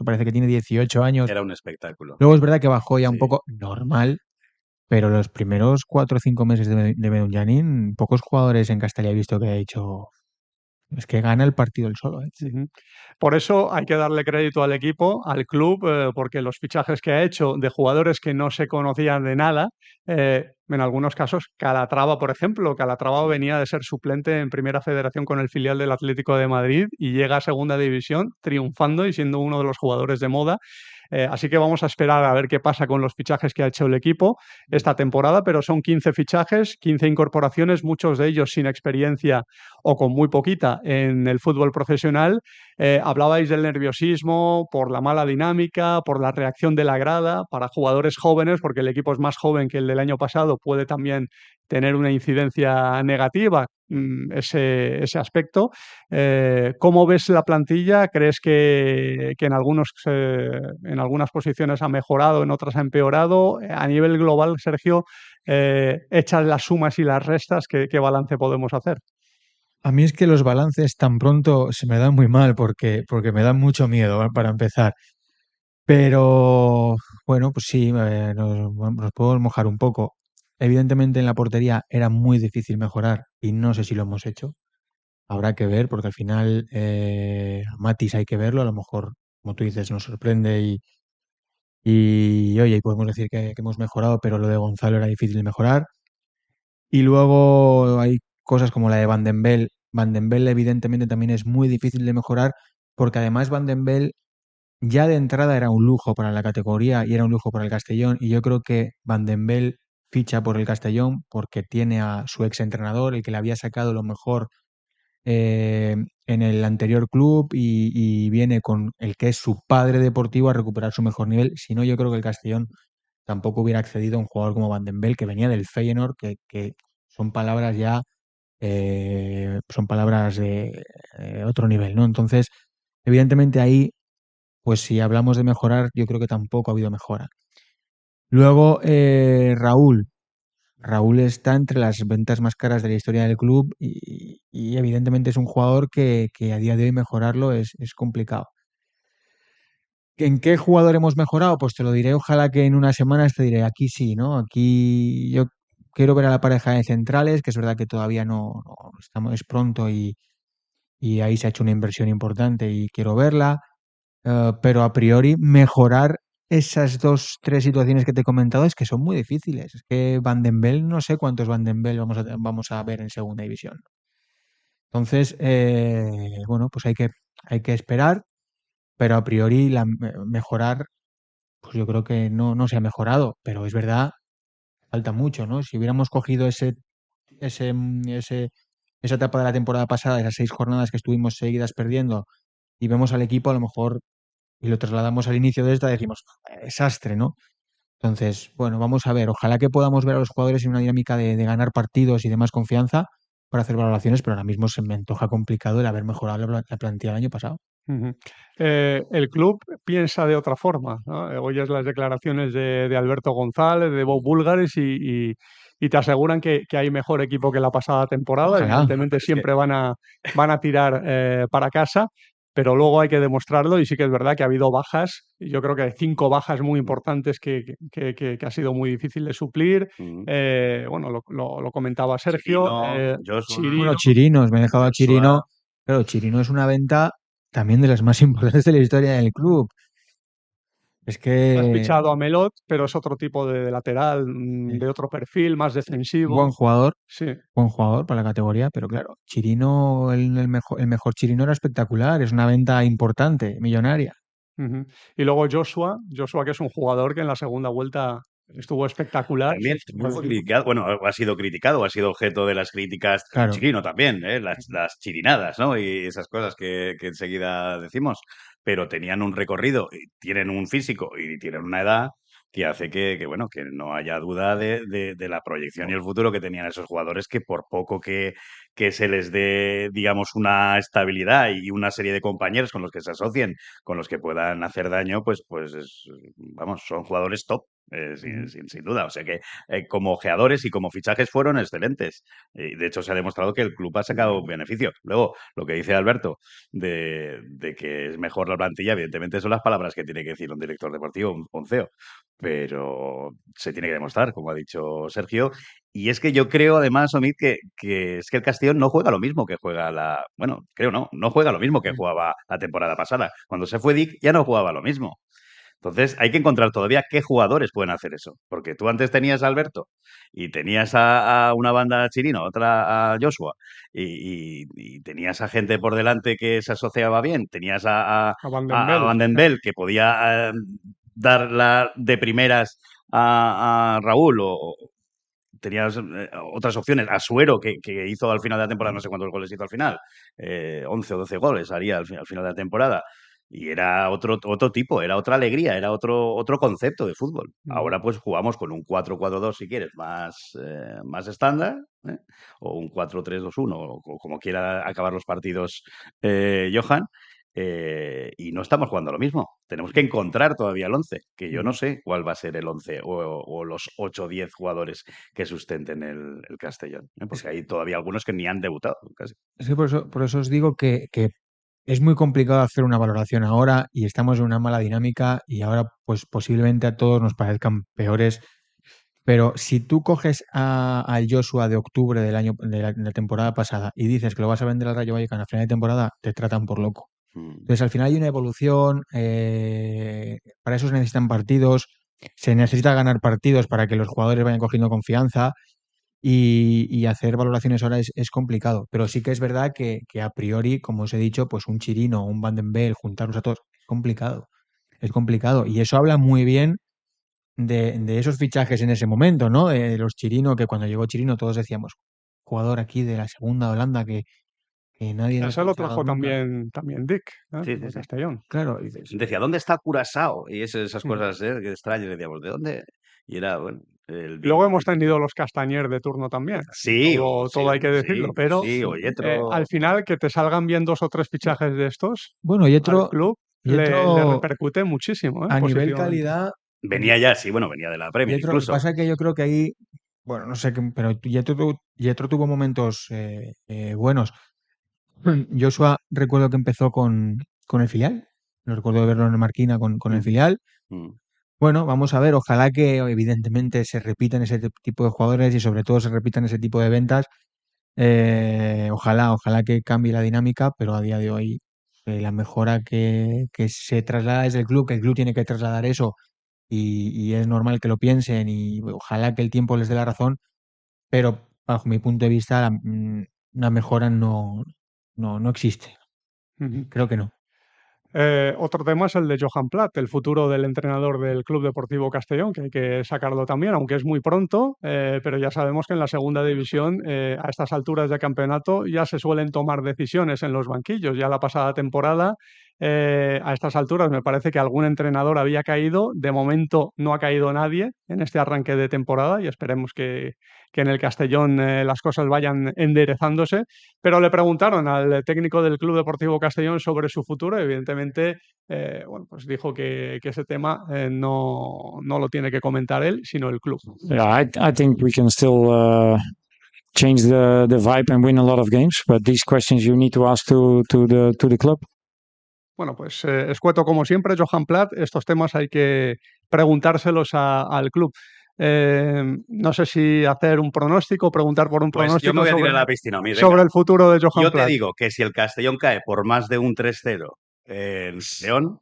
Speaker 4: parece que tiene 18 años.
Speaker 1: Era un espectáculo.
Speaker 4: Luego es verdad que bajó ya un poco normal, pero los primeros 4 o 5 meses de Medunjanin, pocos jugadores en Castilla he visto que haya dicho, es que gana el partido el solo.
Speaker 3: Por eso hay que darle crédito al equipo, al club, porque los fichajes que ha hecho de jugadores que no se conocían de nada, en algunos casos Calatrava, por ejemplo. Calatrava venía de ser suplente en Primera Federación con el filial del Atlético de Madrid y llega a Segunda División triunfando y siendo uno de los jugadores de moda. Así que vamos a esperar a ver qué pasa con los fichajes que ha hecho el equipo esta temporada, pero son 15 fichajes, 15 incorporaciones, muchos de ellos sin experiencia o con muy poquita en el fútbol profesional. Hablabais del nerviosismo por la mala dinámica, por la reacción de la grada, para jugadores jóvenes, porque el equipo es más joven que el del año pasado, puede también tener una incidencia negativa ese aspecto. ¿Cómo ves la plantilla? ¿Crees que en algunas posiciones ha mejorado, en otras ha empeorado? A nivel global, Sergio, hechas las sumas y las restas, ¿qué balance podemos hacer?
Speaker 4: A mí es que los balances tan pronto se me dan muy mal porque me dan mucho miedo, para empezar. Pero bueno, pues sí, nos podemos mojar un poco. Evidentemente en la portería era muy difícil mejorar y no sé si lo hemos hecho. Habrá que ver, porque al final a Matis hay que verlo, a lo mejor, como tú dices, nos sorprende y oye, y podemos decir que hemos mejorado, pero lo de Gonzalo era difícil de mejorar. Y luego hay cosas como la de Van den Bel. Van den Bel evidentemente también es muy difícil de mejorar, porque además Van den Bel ya de entrada era un lujo para la categoría y era un lujo para el Castellón, y yo creo que Van den Bel ficha por el Castellón porque tiene a su ex entrenador, el que le había sacado lo mejor en el anterior club, y viene con el que es su padre deportivo a recuperar su mejor nivel. Si no, yo creo que el Castellón tampoco hubiera accedido a un jugador como Van den Bel, que venía del Feyenoord, que son palabras ya, son palabras de otro nivel, ¿no? Entonces, evidentemente ahí, pues si hablamos de mejorar, yo creo que tampoco ha habido mejora. Luego, Raúl está entre las ventas más caras de la historia del club y evidentemente es un jugador que a día de hoy mejorarlo es complicado. ¿En qué jugador hemos mejorado? Pues te lo diré, ojalá que en unas semanas te diré, aquí sí, ¿no? Aquí yo quiero ver a la pareja de centrales, que es verdad que todavía no estamos, es pronto y ahí se ha hecho una inversión importante y quiero verla, pero a priori mejorar esas dos, tres situaciones que te he comentado es que son muy difíciles. Es que Van den Bel, no sé cuántos Van den Bel vamos a ver en segunda división. Entonces, bueno, pues hay que esperar, pero a priori mejorar, pues yo creo que no se ha mejorado, pero es verdad, falta mucho, ¿no? Si hubiéramos cogido ese, esa etapa de la temporada pasada, esas 6 jornadas que estuvimos seguidas perdiendo, y vemos al equipo a lo mejor y lo trasladamos al inicio de esta, decimos, desastre, ¿no? Entonces, bueno, vamos a ver, ojalá que podamos ver a los jugadores en una dinámica de ganar partidos y de más confianza para hacer valoraciones, pero ahora mismo se me antoja complicado el haber mejorado la plantilla el año pasado.
Speaker 3: Uh-huh. El club piensa de otra forma, ¿no? Oyes las declaraciones de Alberto González, de Bob Búlgaris y te aseguran que hay mejor equipo que la pasada temporada.
Speaker 4: Ojalá.
Speaker 3: Evidentemente siempre van a tirar para casa, pero luego hay que demostrarlo y sí que es verdad que ha habido bajas. Yo creo que hay 5 bajas muy importantes que ha sido muy difícil de suplir. Bueno, lo comentaba Sergio.
Speaker 1: Chirino,
Speaker 4: Chirinos, me he dejado a
Speaker 1: Joshua.
Speaker 4: Chirino. Claro, Chirino es una venta también de las más importantes de la historia del club. Es
Speaker 3: Has
Speaker 4: que
Speaker 3: fichado a Melot, pero es otro tipo de lateral, de otro perfil, más defensivo.
Speaker 4: buen jugador
Speaker 3: Sí.
Speaker 4: para la categoría, pero claro, Chirino, el mejor Chirino era espectacular, es una venta importante, millonaria.
Speaker 3: Uh-huh. Y luego Joshua, que es un jugador que en la segunda vuelta estuvo espectacular.
Speaker 1: También fue criticado, bueno, ha sido criticado, ha sido objeto de las críticas,
Speaker 4: Claro.
Speaker 1: Chirino también, las chirinadas, ¿no? Y esas cosas que enseguida decimos, pero tenían un recorrido, y tienen un físico y tienen una edad que hace bueno, que no haya duda de la proyección y el futuro que tenían esos jugadores, que por poco que se les dé, digamos, una estabilidad y una serie de compañeros con los que se asocien, con los que puedan hacer daño, vamos, son jugadores top. Sin duda, o sea que como ojeadores y como fichajes fueron excelentes. De hecho, se ha demostrado que el club ha sacado un beneficio. Luego, lo que dice Alberto de que es mejor la plantilla, evidentemente son las palabras que tiene que decir un director deportivo, un CEO, pero se tiene que demostrar, como ha dicho Sergio. Y es que yo creo, además, Omid, que es que el Castellón no juega lo mismo que juega bueno, creo no juega lo mismo que jugaba la temporada pasada. Cuando se fue Dick ya no jugaba lo mismo. Entonces hay que encontrar todavía qué jugadores pueden hacer eso. Porque tú antes tenías a Alberto y tenías a una banda Chirino, otra a Joshua, y tenías a gente por delante que se asociaba bien. Tenías a Van den Bel, que podía darla de primeras a Raúl, tenías otras opciones. Asuero, que hizo al final de la temporada, no sé cuántos goles hizo al final, 11 o 12 goles haría al final de la temporada. Y era otro tipo, era otra alegría, era otro concepto de fútbol. Ahora pues jugamos con un 4-4-2 si quieres, más estándar, ¿eh? O un 4-3-2-1, o como quiera acabar los partidos Johan. Y no estamos jugando lo mismo. Tenemos que encontrar todavía el 11, que yo no sé cuál va a ser el 11 o los 8 o 10 jugadores que sustenten el Castellón, porque hay todavía algunos que ni han debutado casi.
Speaker 4: Es que por eso os digo que es muy complicado hacer una valoración ahora y estamos en una mala dinámica y ahora pues posiblemente a todos nos parezcan peores. Pero si tú coges al Joshua de octubre del año de la temporada pasada y dices que lo vas a vender al Rayo Vallecano a final de temporada, te tratan por loco. Entonces al final hay una evolución, para eso se necesitan partidos, se necesita ganar partidos para que los jugadores vayan cogiendo confianza y hacer valoraciones ahora es complicado. Pero sí que es verdad que a priori, como os he dicho, pues un Chirino o un Van den Beel, juntarlos a todos, es complicado. Es complicado. Y eso habla muy bien de esos fichajes en ese momento, ¿no? De los Chirino, que cuando llegó Chirino todos decíamos, jugador aquí de la segunda Holanda que nadie nos
Speaker 3: Ese
Speaker 4: ha
Speaker 3: lo
Speaker 4: fichado
Speaker 3: trajo
Speaker 4: nunca.
Speaker 3: también Dick,
Speaker 1: Sí,
Speaker 3: de
Speaker 1: sí.
Speaker 3: Castellón.
Speaker 4: Claro, dices,
Speaker 1: Decía, ¿dónde está Curazao? Y esas cosas que extrañas, decíamos, ¿de dónde? Y era, bueno,
Speaker 3: Luego hemos tenido los Castañer de turno también.
Speaker 1: Sí,
Speaker 3: Todo hay que decirlo, pero
Speaker 1: o Yetro.
Speaker 3: al final que te salgan bien 2 o 3 fichajes de estos
Speaker 4: bueno, y
Speaker 3: al
Speaker 4: otro,
Speaker 3: club
Speaker 4: y
Speaker 3: le
Speaker 4: otro
Speaker 3: repercute muchísimo,
Speaker 4: a nivel
Speaker 3: positivamente.
Speaker 4: calidad,
Speaker 1: Venía ya, sí, bueno, venía de la Premier
Speaker 4: Yetro, lo que
Speaker 1: incluso.
Speaker 4: pasa es que yo creo que ahí, bueno, no sé, pero Yetro tuvo momentos buenos. Joshua recuerdo que empezó con el filial, no recuerdo verlo en el Marquina con el filial. Bueno, vamos a ver, ojalá que evidentemente se repitan ese tipo de jugadores y sobre todo se repitan ese tipo de ventas. Ojalá que cambie la dinámica, pero a día de hoy la mejora que se traslada desde el club, que el club tiene que trasladar eso y es normal que lo piensen y ojalá que el tiempo les dé la razón, pero bajo mi punto de vista la mejora no existe.
Speaker 3: Ujú.
Speaker 4: Creo que no.
Speaker 3: Otro tema es el de Johan Plat, el futuro del entrenador del Club Deportivo Castellón, que hay que sacarlo también, aunque es muy pronto, pero ya sabemos que en la segunda división, a estas alturas de campeonato, ya se suelen tomar decisiones en los banquillos. Ya la pasada temporada, a estas alturas, me parece que algún entrenador había caído. De momento no ha caído nadie en este arranque de temporada y esperemos que en el Castellón las cosas vayan enderezándose. Pero le preguntaron al técnico del Club Deportivo Castellón sobre su futuro. Evidentemente, bueno, pues dijo que ese tema no lo tiene que comentar él, sino el club.
Speaker 5: Yeah, I think we can still change the vibe and win a lot of games, but these questions you need to ask to the club.
Speaker 3: Bueno, pues escueto como siempre, Johan Plat. Estos temas hay que preguntárselos al club. No sé si hacer un pronóstico, preguntar por un
Speaker 1: Pues yo
Speaker 3: pronóstico
Speaker 1: me voy a tirar a la piscina, venga.
Speaker 3: sobre el futuro de Johan
Speaker 1: Yo te
Speaker 3: Plat.
Speaker 1: digo que si el Castellón cae por más de un 3-0 en León,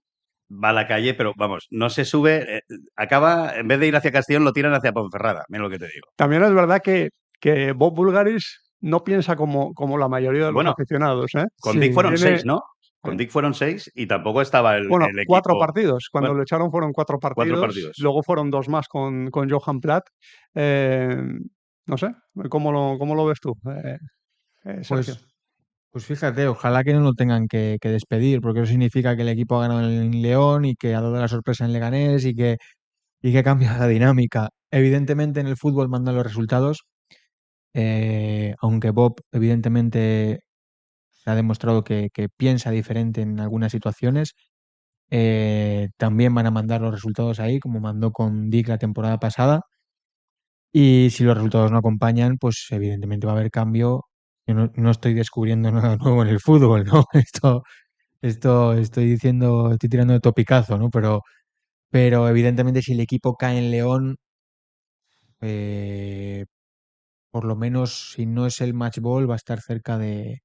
Speaker 1: va a la calle, pero vamos, no se sube, acaba, en vez de ir hacia Castellón, lo tiran hacia Ponferrada, mira lo que te digo.
Speaker 3: También es verdad que Bob Bulgaris no piensa como la mayoría de los
Speaker 1: Bueno,
Speaker 3: aficionados, ¿eh?
Speaker 1: Con
Speaker 4: Sí.
Speaker 1: Dick fueron
Speaker 3: Tiene-
Speaker 1: 6, ¿no? Con Dick fueron 6 y tampoco estaba el
Speaker 3: Bueno,
Speaker 1: equipo.
Speaker 3: 4 partidos. Cuando
Speaker 1: Bueno,
Speaker 3: lo echaron fueron 4 partidos.
Speaker 1: 4 partidos.
Speaker 3: Luego fueron 2 más con Johan Plat. No sé, ¿cómo lo ves tú, Sergio?
Speaker 4: Pues fíjate, ojalá que no lo tengan que despedir, porque eso significa que el equipo ha ganado en León y que ha dado la sorpresa en Leganés y que cambia la dinámica. Evidentemente en el fútbol mandan los resultados, aunque Bob evidentemente se ha demostrado que piensa diferente en algunas situaciones, también van a mandar los resultados ahí, como mandó con Dick la temporada pasada. Y si los resultados no acompañan, pues evidentemente va a haber cambio. Yo no estoy descubriendo nada nuevo en el fútbol, ¿no? Esto estoy tirando de topicazo, ¿no? Pero evidentemente si el equipo cae en León, eh, por lo menos si no es el match ball, va a estar cerca del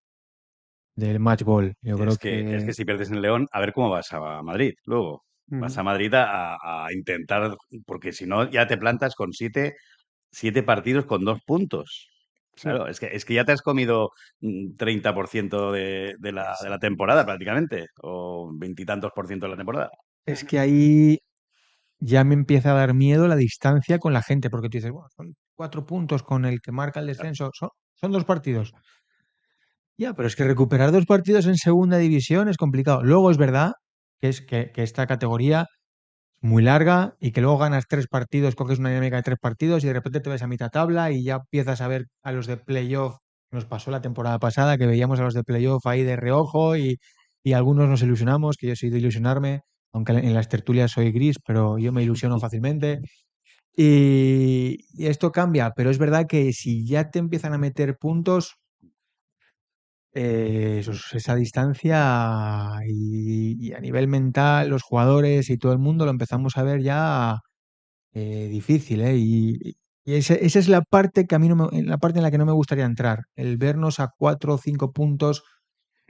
Speaker 4: match ball. Yo creo
Speaker 1: es que
Speaker 4: que
Speaker 1: si pierdes en León, a ver cómo vas a Madrid luego. Vas a Madrid a intentar, porque si no, ya te plantas con 7 partidos con 2 puntos.
Speaker 3: Sí.
Speaker 1: Claro, es que ya te has comido 30% de la temporada prácticamente, o 20 y tantos por ciento de la temporada.
Speaker 4: es que ahí ya me empieza a dar miedo la distancia con la gente, porque tú dices, bueno, son 4 puntos con el que marca el descenso. Son 2 partidos. Ya, pero es que recuperar 2 partidos en segunda división es complicado. Luego es verdad que esta categoría es muy larga y que luego ganas 3 partidos, coges una dinámica de 3 partidos y de repente te ves a mitad tabla y ya empiezas a ver a los de playoff. Nos pasó la temporada pasada que veíamos a los de playoff ahí de reojo y algunos nos ilusionamos, que yo soy de ilusionarme, aunque en las tertulias soy gris, pero yo me ilusiono fácilmente. Y esto cambia, pero es verdad que si ya te empiezan a meter puntos, esa distancia y a nivel mental, los jugadores y todo el mundo lo empezamos a ver ya difícil, ¿eh? Y esa es la parte que a mí la parte en la que no me gustaría entrar, el vernos a 4 o 5 puntos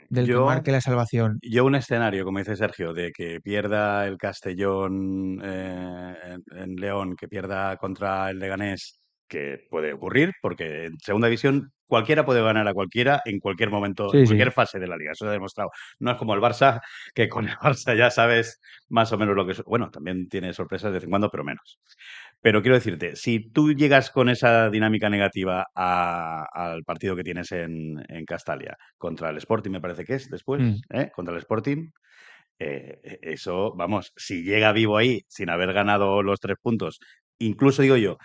Speaker 4: del que marque la salvación.
Speaker 1: Yo un escenario, como dice Sergio, de que pierda el Castellón en León, que pierda contra el Leganés, que puede ocurrir, porque en segunda división cualquiera puede ganar a cualquiera en cualquier momento, en
Speaker 4: Sí, sí.
Speaker 1: cualquier fase de la liga. Eso se ha demostrado. No es como el Barça, que con el Barça ya sabes más o menos lo que es. Bueno, también tiene sorpresas de vez en cuando, pero menos. Pero quiero decirte, si tú llegas con esa dinámica negativa al partido que tienes en Castalia, contra el Sporting, me parece que es después, contra el Sporting, eso, vamos, si llega vivo ahí sin haber ganado los 3 puntos, incluso digo yo,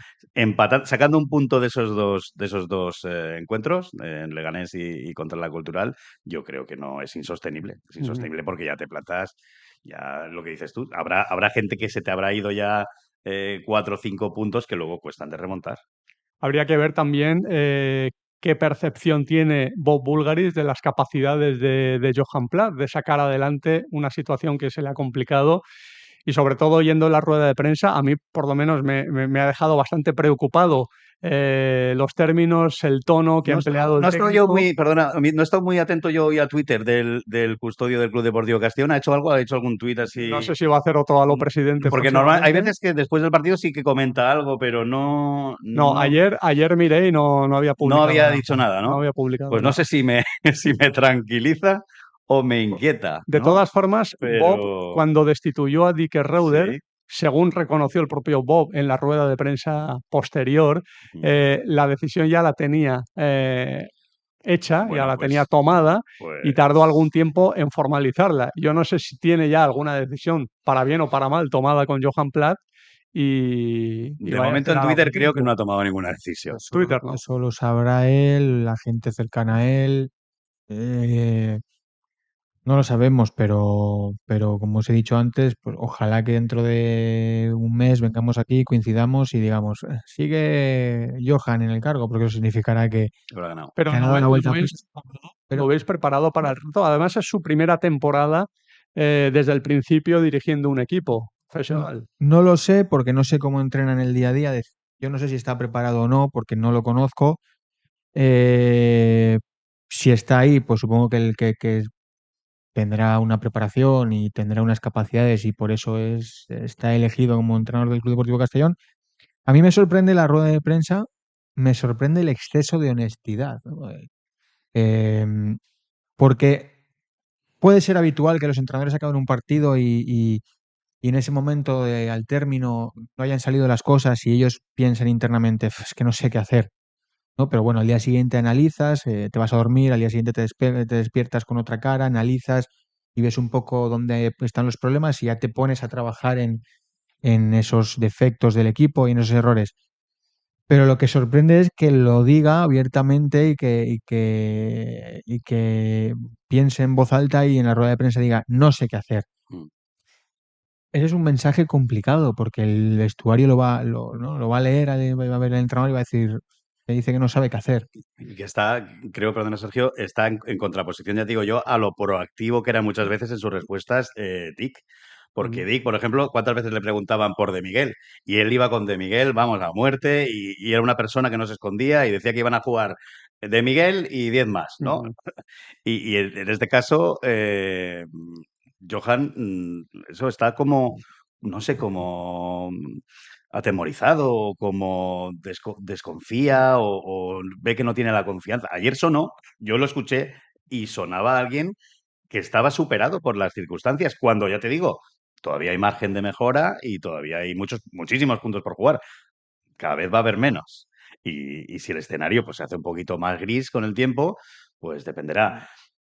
Speaker 1: sacando un punto de esos dos encuentros, en Leganés y contra la Cultural, yo creo que no es insostenible. Es insostenible porque ya te plantas, ya lo que dices tú, habrá gente que se te habrá ido ya 4 o 5 puntos que luego cuestan de remontar.
Speaker 3: Habría que ver también qué percepción tiene Bob Bulgaris de las capacidades de Johan Plat de sacar adelante una situación que se le ha complicado y sobre todo yendo en la rueda de prensa, a mí por lo menos me ha dejado bastante preocupado los términos, el tono que ha empleado el técnico.
Speaker 1: No he estado muy atento yo hoy a Twitter del custodio del Club Deportivo Castellón. ¿Ha hecho algo? ¿Ha hecho algún tuit así?
Speaker 3: No sé si va a hacer otro a lo presidente.
Speaker 1: Porque hay veces que después del partido sí que comenta algo, pero no.
Speaker 3: No, ayer miré y no había publicado.
Speaker 1: No había dicho nada, ¿no?
Speaker 3: No había publicado.
Speaker 1: Pues no sé si me tranquiliza o me inquieta.
Speaker 3: De todas formas,
Speaker 1: Pero...
Speaker 3: Bob, cuando destituyó a Dick Reuter, según reconoció el propio Bob en la rueda de prensa posterior, la decisión ya la tenía hecha, ya la tenía tomada y tardó algún tiempo en formalizarla. Yo no sé si tiene ya alguna decisión, para bien o para mal, tomada con Johan Plat. De
Speaker 1: momento en Twitter creo que no ha tomado ninguna decisión.
Speaker 3: Twitter no.
Speaker 4: Eso lo sabrá él, la gente cercana a él. No lo sabemos, pero como os he dicho antes, pues ojalá que dentro de un mes vengamos aquí, coincidamos y digamos, sigue Johan en el cargo, porque eso significará que
Speaker 1: lo ha ganado.
Speaker 3: Pero lo veis preparado para el reto. Además, es su primera temporada desde el principio dirigiendo un equipo profesional.
Speaker 4: No lo sé, porque no sé cómo entrenan el día a día. Yo no sé si está preparado o no, porque no lo conozco. Si está ahí, pues supongo que tendrá una preparación y tendrá unas capacidades y por eso está elegido como entrenador del Club Deportivo Castellón. A mí me sorprende la rueda de prensa, me sorprende el exceso de honestidad, ¿no? Porque puede ser habitual que los entrenadores acaben un partido y en ese momento al término no hayan salido las cosas y ellos piensen internamente, es que no sé qué hacer, ¿no? Pero bueno, al día siguiente analizas, te vas a dormir, al día siguiente te despiertas con otra cara, analizas y ves un poco dónde están los problemas y ya te pones a trabajar en esos defectos del equipo y en esos errores. Pero lo que sorprende es que lo diga abiertamente y que piense en voz alta y en la rueda de prensa diga, no sé qué hacer. Ese es un mensaje complicado porque el vestuario lo va a leer, va a ver el entrenador y va a decir, te dice que no sabe qué hacer.
Speaker 1: Y que está, creo, perdona Sergio, está en contraposición, ya digo yo, a lo proactivo que era muchas veces en sus respuestas Dick. Porque Dick, por ejemplo, ¿cuántas veces le preguntaban por De Miguel? Y él iba con De Miguel, vamos, a muerte, y era una persona que no se escondía y decía que iban a jugar De Miguel y 10 más, ¿no? Y en este caso, Johan, eso está como, no sé, como atemorizado o como desconfía o ve que no tiene la confianza. Ayer sonó, yo lo escuché y sonaba alguien que estaba superado por las circunstancias, cuando ya te digo, todavía hay margen de mejora y todavía hay muchísimos puntos por jugar. Cada vez va a haber menos. y si el escenario pues, se hace un poquito más gris con el tiempo, pues dependerá.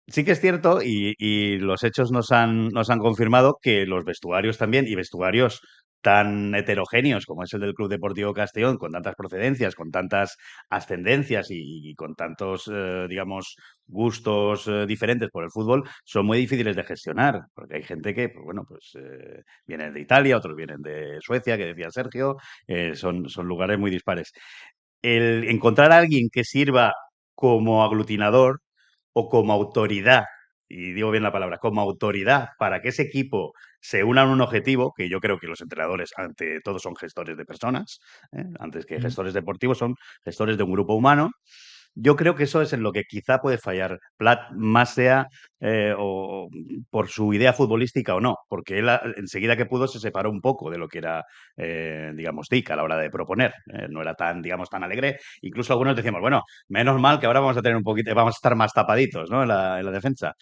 Speaker 1: Sí que es cierto, y los hechos nos han confirmado que los vestuarios también, y vestuarios tan heterogéneos como es el del Club Deportivo Castellón, con tantas procedencias, con tantas ascendencias y con tantos, digamos, gustos diferentes por el fútbol, son muy difíciles de gestionar, porque hay gente que, pues, bueno, pues vienen de Italia, otros vienen de Suecia, que decía Sergio, son lugares muy dispares. El encontrar a alguien que sirva como aglutinador o como autoridad, y digo bien la palabra, como autoridad para que ese equipo se una en un objetivo, que yo creo que los entrenadores ante todo son gestores de personas, antes que gestores deportivos son gestores de un grupo humano. Yo creo que eso es en lo que quizá puede fallar Plat, más sea o por su idea futbolística o no, porque él enseguida que pudo se separó un poco de lo que era, digamos, Dick a la hora de proponer. No era tan, digamos, tan alegre. Incluso algunos decíamos, bueno, menos mal que ahora vamos a tener un poquito, vamos a estar más tapaditos, ¿no? En la defensa.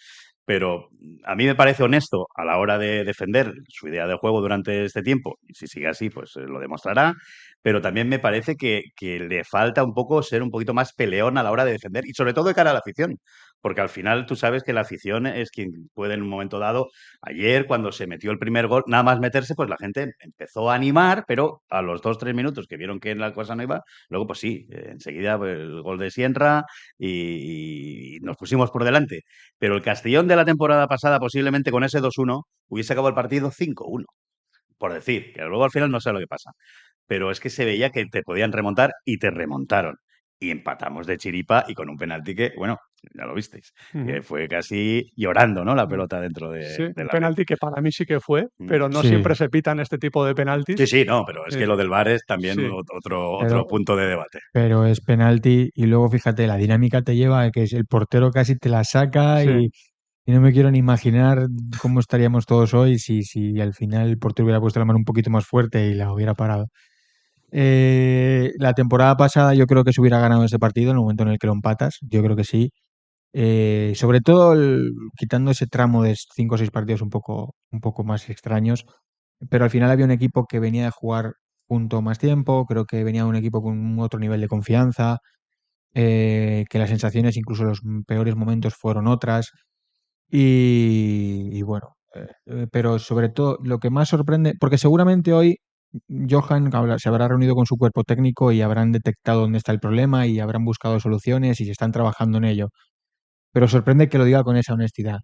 Speaker 1: Pero a mí me parece honesto a la hora de defender su idea de juego durante este tiempo, y si sigue así, pues lo demostrará, pero también me parece que le falta un poco ser un poquito más peleón a la hora de defender, y sobre todo de cara a la afición, porque al final tú sabes que la afición es quien puede en un momento dado. Ayer, cuando se metió el primer gol, nada más meterse, pues la gente empezó a animar, pero a los 2 o 3 minutos que vieron que la cosa no iba, luego pues sí, enseguida pues, el gol de Sienra y nos pusimos por delante. Pero el Castellón de la temporada pasada, posiblemente con ese 2-1, hubiese acabado el partido 5-1, por decir, que luego al final no sé lo que pasa. Pero es que se veía que te podían remontar y te remontaron. Y empatamos de chiripa y con un penalti que, bueno, ya lo visteis, que fue casi llorando, ¿no? La pelota dentro
Speaker 3: Sí,
Speaker 1: de
Speaker 3: un
Speaker 1: la red.
Speaker 3: penalti que para mí sí que fue,
Speaker 1: Mm.
Speaker 3: pero no
Speaker 4: Sí.
Speaker 3: siempre se pitan este tipo de
Speaker 1: Sí,
Speaker 3: penaltis.
Speaker 1: sí, no, pero es que lo del VAR es también
Speaker 3: Sí.
Speaker 1: otro
Speaker 4: Pero-
Speaker 1: punto de debate.
Speaker 4: Pero es penalti y luego fíjate, la dinámica te lleva a que el portero casi te la saca
Speaker 3: Sí.
Speaker 4: y no me quiero ni imaginar cómo estaríamos todos hoy si al final el portero hubiera puesto la mano un poquito más fuerte y la hubiera parado. La temporada pasada yo creo que se hubiera ganado ese partido en el momento en el que lo empatas, yo creo que sí. Sobre todo quitando ese tramo de 5 o 6 partidos un poco más extraños, pero al final había un equipo que venía de jugar junto más tiempo, creo que venía un equipo con un otro nivel de confianza, que las sensaciones, incluso los peores momentos fueron otras. Y bueno, pero sobre todo lo que más sorprende, porque seguramente hoy Johan se habrá reunido con su cuerpo técnico y habrán detectado dónde está el problema y habrán buscado soluciones y se están trabajando en ello. Pero sorprende que lo diga con esa honestidad.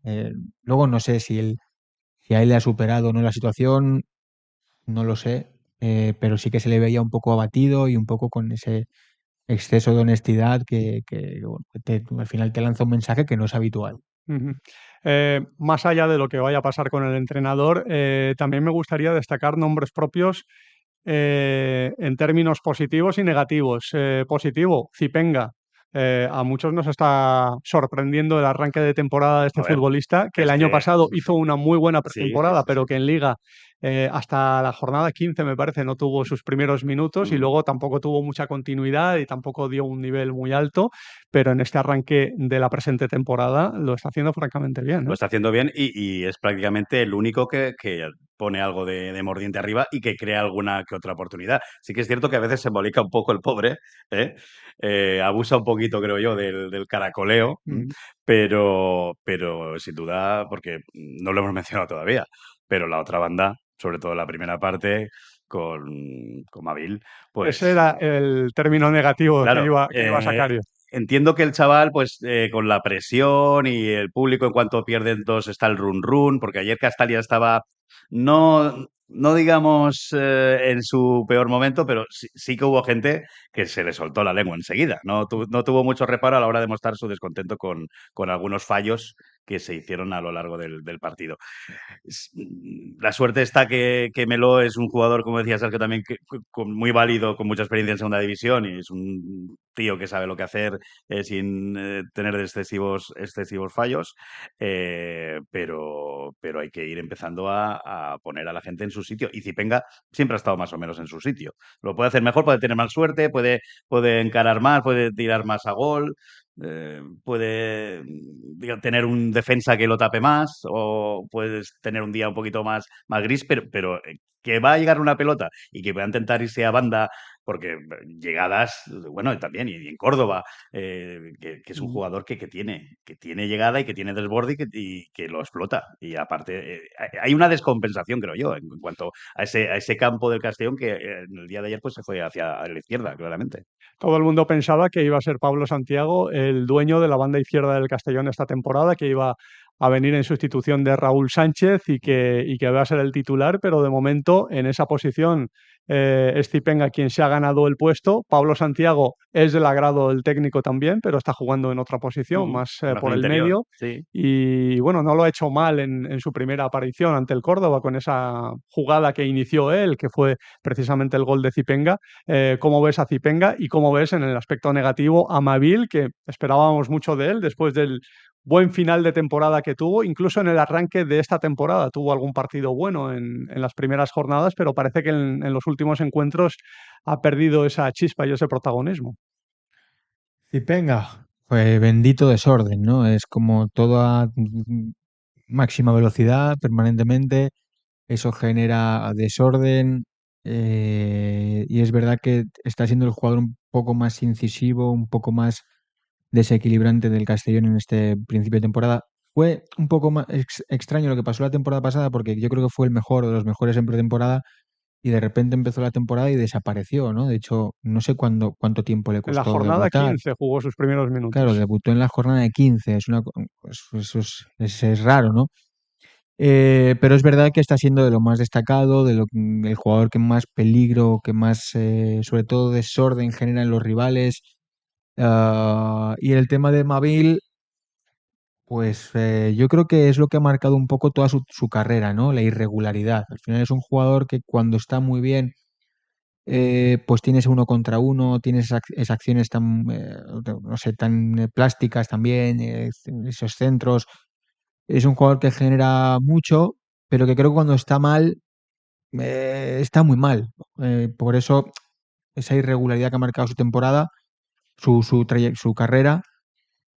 Speaker 4: Luego no sé si a él le ha superado o no la situación, no lo sé, pero sí que se le veía un poco abatido y un poco con ese exceso de honestidad bueno, al final te lanza un mensaje que no es habitual.
Speaker 3: Ujú. Más allá de lo que vaya a pasar con el entrenador, también me gustaría destacar nombres propios en términos positivos y negativos. Positivo, Zipenga. A muchos nos está sorprendiendo el arranque de temporada de este
Speaker 1: A ver,
Speaker 3: futbolista, que el
Speaker 1: es
Speaker 3: año
Speaker 1: que-
Speaker 3: pasado hizo una muy buena
Speaker 1: Sí,
Speaker 3: pretemporada,
Speaker 1: sí, sí,
Speaker 3: pero
Speaker 1: sí.
Speaker 3: que en Liga hasta la jornada 15, me parece, no tuvo sus primeros minutos y
Speaker 1: Mm.
Speaker 3: luego tampoco tuvo mucha continuidad y tampoco dio un nivel muy alto, pero en este arranque de la presente temporada lo está haciendo francamente bien,
Speaker 1: Lo
Speaker 3: ¿eh?
Speaker 1: está haciendo bien y es prácticamente el único que pone algo de mordiente arriba y que crea alguna que otra oportunidad. Sí que es cierto que a veces se embolica un poco el pobre, ¿eh? Abusa un poquito, creo yo, del caracoleo,
Speaker 3: Mm.
Speaker 1: pero sin duda, porque no lo hemos mencionado todavía, pero la otra banda, sobre todo la primera parte, con Mabil,
Speaker 3: Ese
Speaker 1: pues
Speaker 3: era el término negativo
Speaker 1: claro,
Speaker 3: que iba a sacar yo.
Speaker 1: entiendo que el chaval, pues con la presión y el público en cuanto pierden dos está el run run, porque ayer Castalia estaba, no digamos en su peor momento, pero sí que hubo gente que se le soltó la lengua enseguida. No tuvo mucho reparo a la hora de mostrar su descontento con algunos fallos que se hicieron a lo largo del partido. La suerte está que Melo es un jugador, como decía Sergio, también muy válido, con mucha experiencia en segunda división y es un tío que sabe lo que hacer sin tener excesivos fallos, pero hay que ir empezando a poner a la gente en su sitio. Y Zipenga siempre ha estado más o menos en su sitio. Lo puede hacer mejor, puede tener más suerte, puede encarar más, puede tirar más a gol, puede tener un defensa que lo tape más o puedes tener un día un poquito más gris, pero que va a llegar una pelota y que va a intentar irse a banda porque llegadas, bueno, también, y en Córdoba, que es un jugador que tiene llegada y que tiene desborde y que lo explota. Y aparte, hay una descompensación, creo yo, en cuanto a ese campo del Castellón que en el día de ayer pues se fue hacia la izquierda, claramente.
Speaker 3: Todo el mundo pensaba que iba a ser Pablo Santiago el dueño de la banda izquierda del Castellón esta temporada, que iba a venir en sustitución de Raúl Sánchez y que va a ser el titular, pero de momento en esa posición es Zipenga quien se ha ganado el puesto. Pablo Santiago es del agrado del técnico también, pero está jugando en otra posición, más
Speaker 1: Más
Speaker 3: por el
Speaker 1: interior,
Speaker 3: medio.
Speaker 1: sí.
Speaker 3: Y bueno, no lo ha hecho mal en su primera aparición ante el Córdoba con esa jugada que inició él, que fue precisamente el gol de Zipenga. ¿Cómo ves a Zipenga y cómo ves en el aspecto negativo a Mabil, que esperábamos mucho de él después del buen final de temporada que tuvo? Incluso en el arranque de esta temporada tuvo algún partido bueno en las primeras jornadas, pero parece que en los últimos encuentros ha perdido esa chispa y ese protagonismo.
Speaker 4: Zipenga, pues bendito desorden, ¿no? Es como toda máxima velocidad permanentemente, eso genera desorden, y es verdad que está siendo el jugador un poco más incisivo, un poco más desequilibrante del Castellón en este principio de temporada. Fue un poco más extraño lo que pasó la temporada pasada porque yo creo que fue el mejor de los mejores en pretemporada y de repente empezó la temporada y desapareció, ¿no? De hecho, no sé cuánto tiempo le
Speaker 3: En la
Speaker 4: costó
Speaker 3: jornada
Speaker 4: debutar.
Speaker 3: 15 jugó sus primeros
Speaker 4: Claro,
Speaker 3: minutos.
Speaker 4: debutó en la jornada de 15, pues eso es raro, ¿no? Pero es verdad que está siendo de lo más destacado, el jugador que más peligro, que más, sobre todo, desorden genera en los rivales. Y el tema de Mabil, pues yo creo que es lo que ha marcado un poco toda su carrera, ¿no? La irregularidad. Al final es un jugador que cuando está muy bien, pues tienes uno contra uno, tienes esas acciones tan, no sé, tan plásticas también, esos centros. Es un jugador que genera mucho, pero que creo que cuando está mal, está muy mal. Por eso esa irregularidad que ha marcado su temporada, su carrera,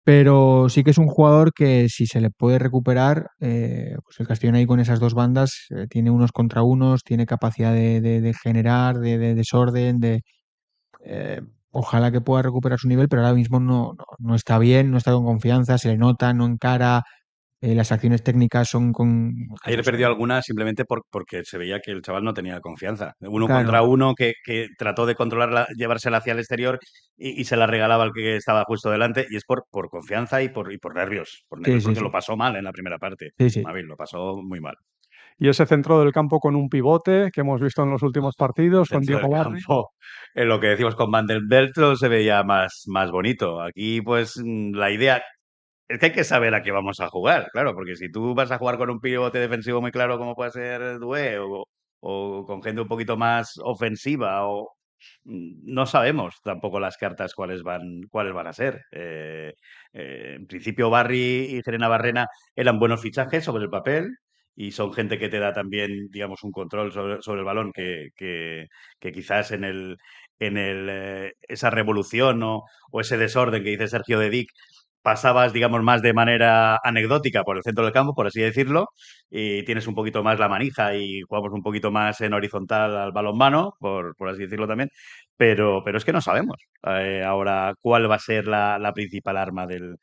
Speaker 4: pero sí que es un jugador que si se le puede recuperar, pues el Castellón ahí con esas dos bandas tiene unos contra unos, tiene capacidad de generar, de desorden, eh, ojalá que pueda recuperar su nivel, pero ahora mismo no está bien, no está con confianza, se le nota, no encara, las acciones técnicas son con... pues
Speaker 1: Ayer
Speaker 4: eso,
Speaker 1: perdió algunas simplemente porque se veía que el chaval no tenía confianza. Uno contra
Speaker 4: claro,
Speaker 1: uno que trató de controlarla, llevársela hacia el exterior y se la regalaba al que estaba justo delante. Y es por confianza y por nervios. Por
Speaker 4: sí,
Speaker 1: nervios
Speaker 4: sí,
Speaker 1: porque
Speaker 4: sí,
Speaker 1: lo pasó mal en la primera parte.
Speaker 4: sí, sí.
Speaker 1: Mavil lo pasó muy mal.
Speaker 3: Y ese centro del campo con un pivote que hemos visto en los últimos partidos, con
Speaker 1: Dentro
Speaker 3: Diego
Speaker 1: del
Speaker 3: Barri.
Speaker 1: campo, en lo que decimos con Van der Belt, todo se veía más bonito. Aquí, pues, la idea es que hay que saber a qué vamos a jugar, claro, porque si tú vas a jugar con un pivote defensivo muy claro como puede ser Doué o con gente un poquito más ofensiva o no sabemos tampoco las cartas cuáles van a ser. En principio Barry y Gerena Barrena eran buenos fichajes sobre el papel y son gente que te da también, digamos, un control sobre el balón que quizás en esa revolución o ese desorden que dice Sergio Dedic pasabas, digamos, más de manera anecdótica por el centro del campo, por así decirlo, y tienes un poquito más la manija y jugamos un poquito más en horizontal al balonmano, por así decirlo también, pero es que no sabemos ahora cuál va a ser la principal arma del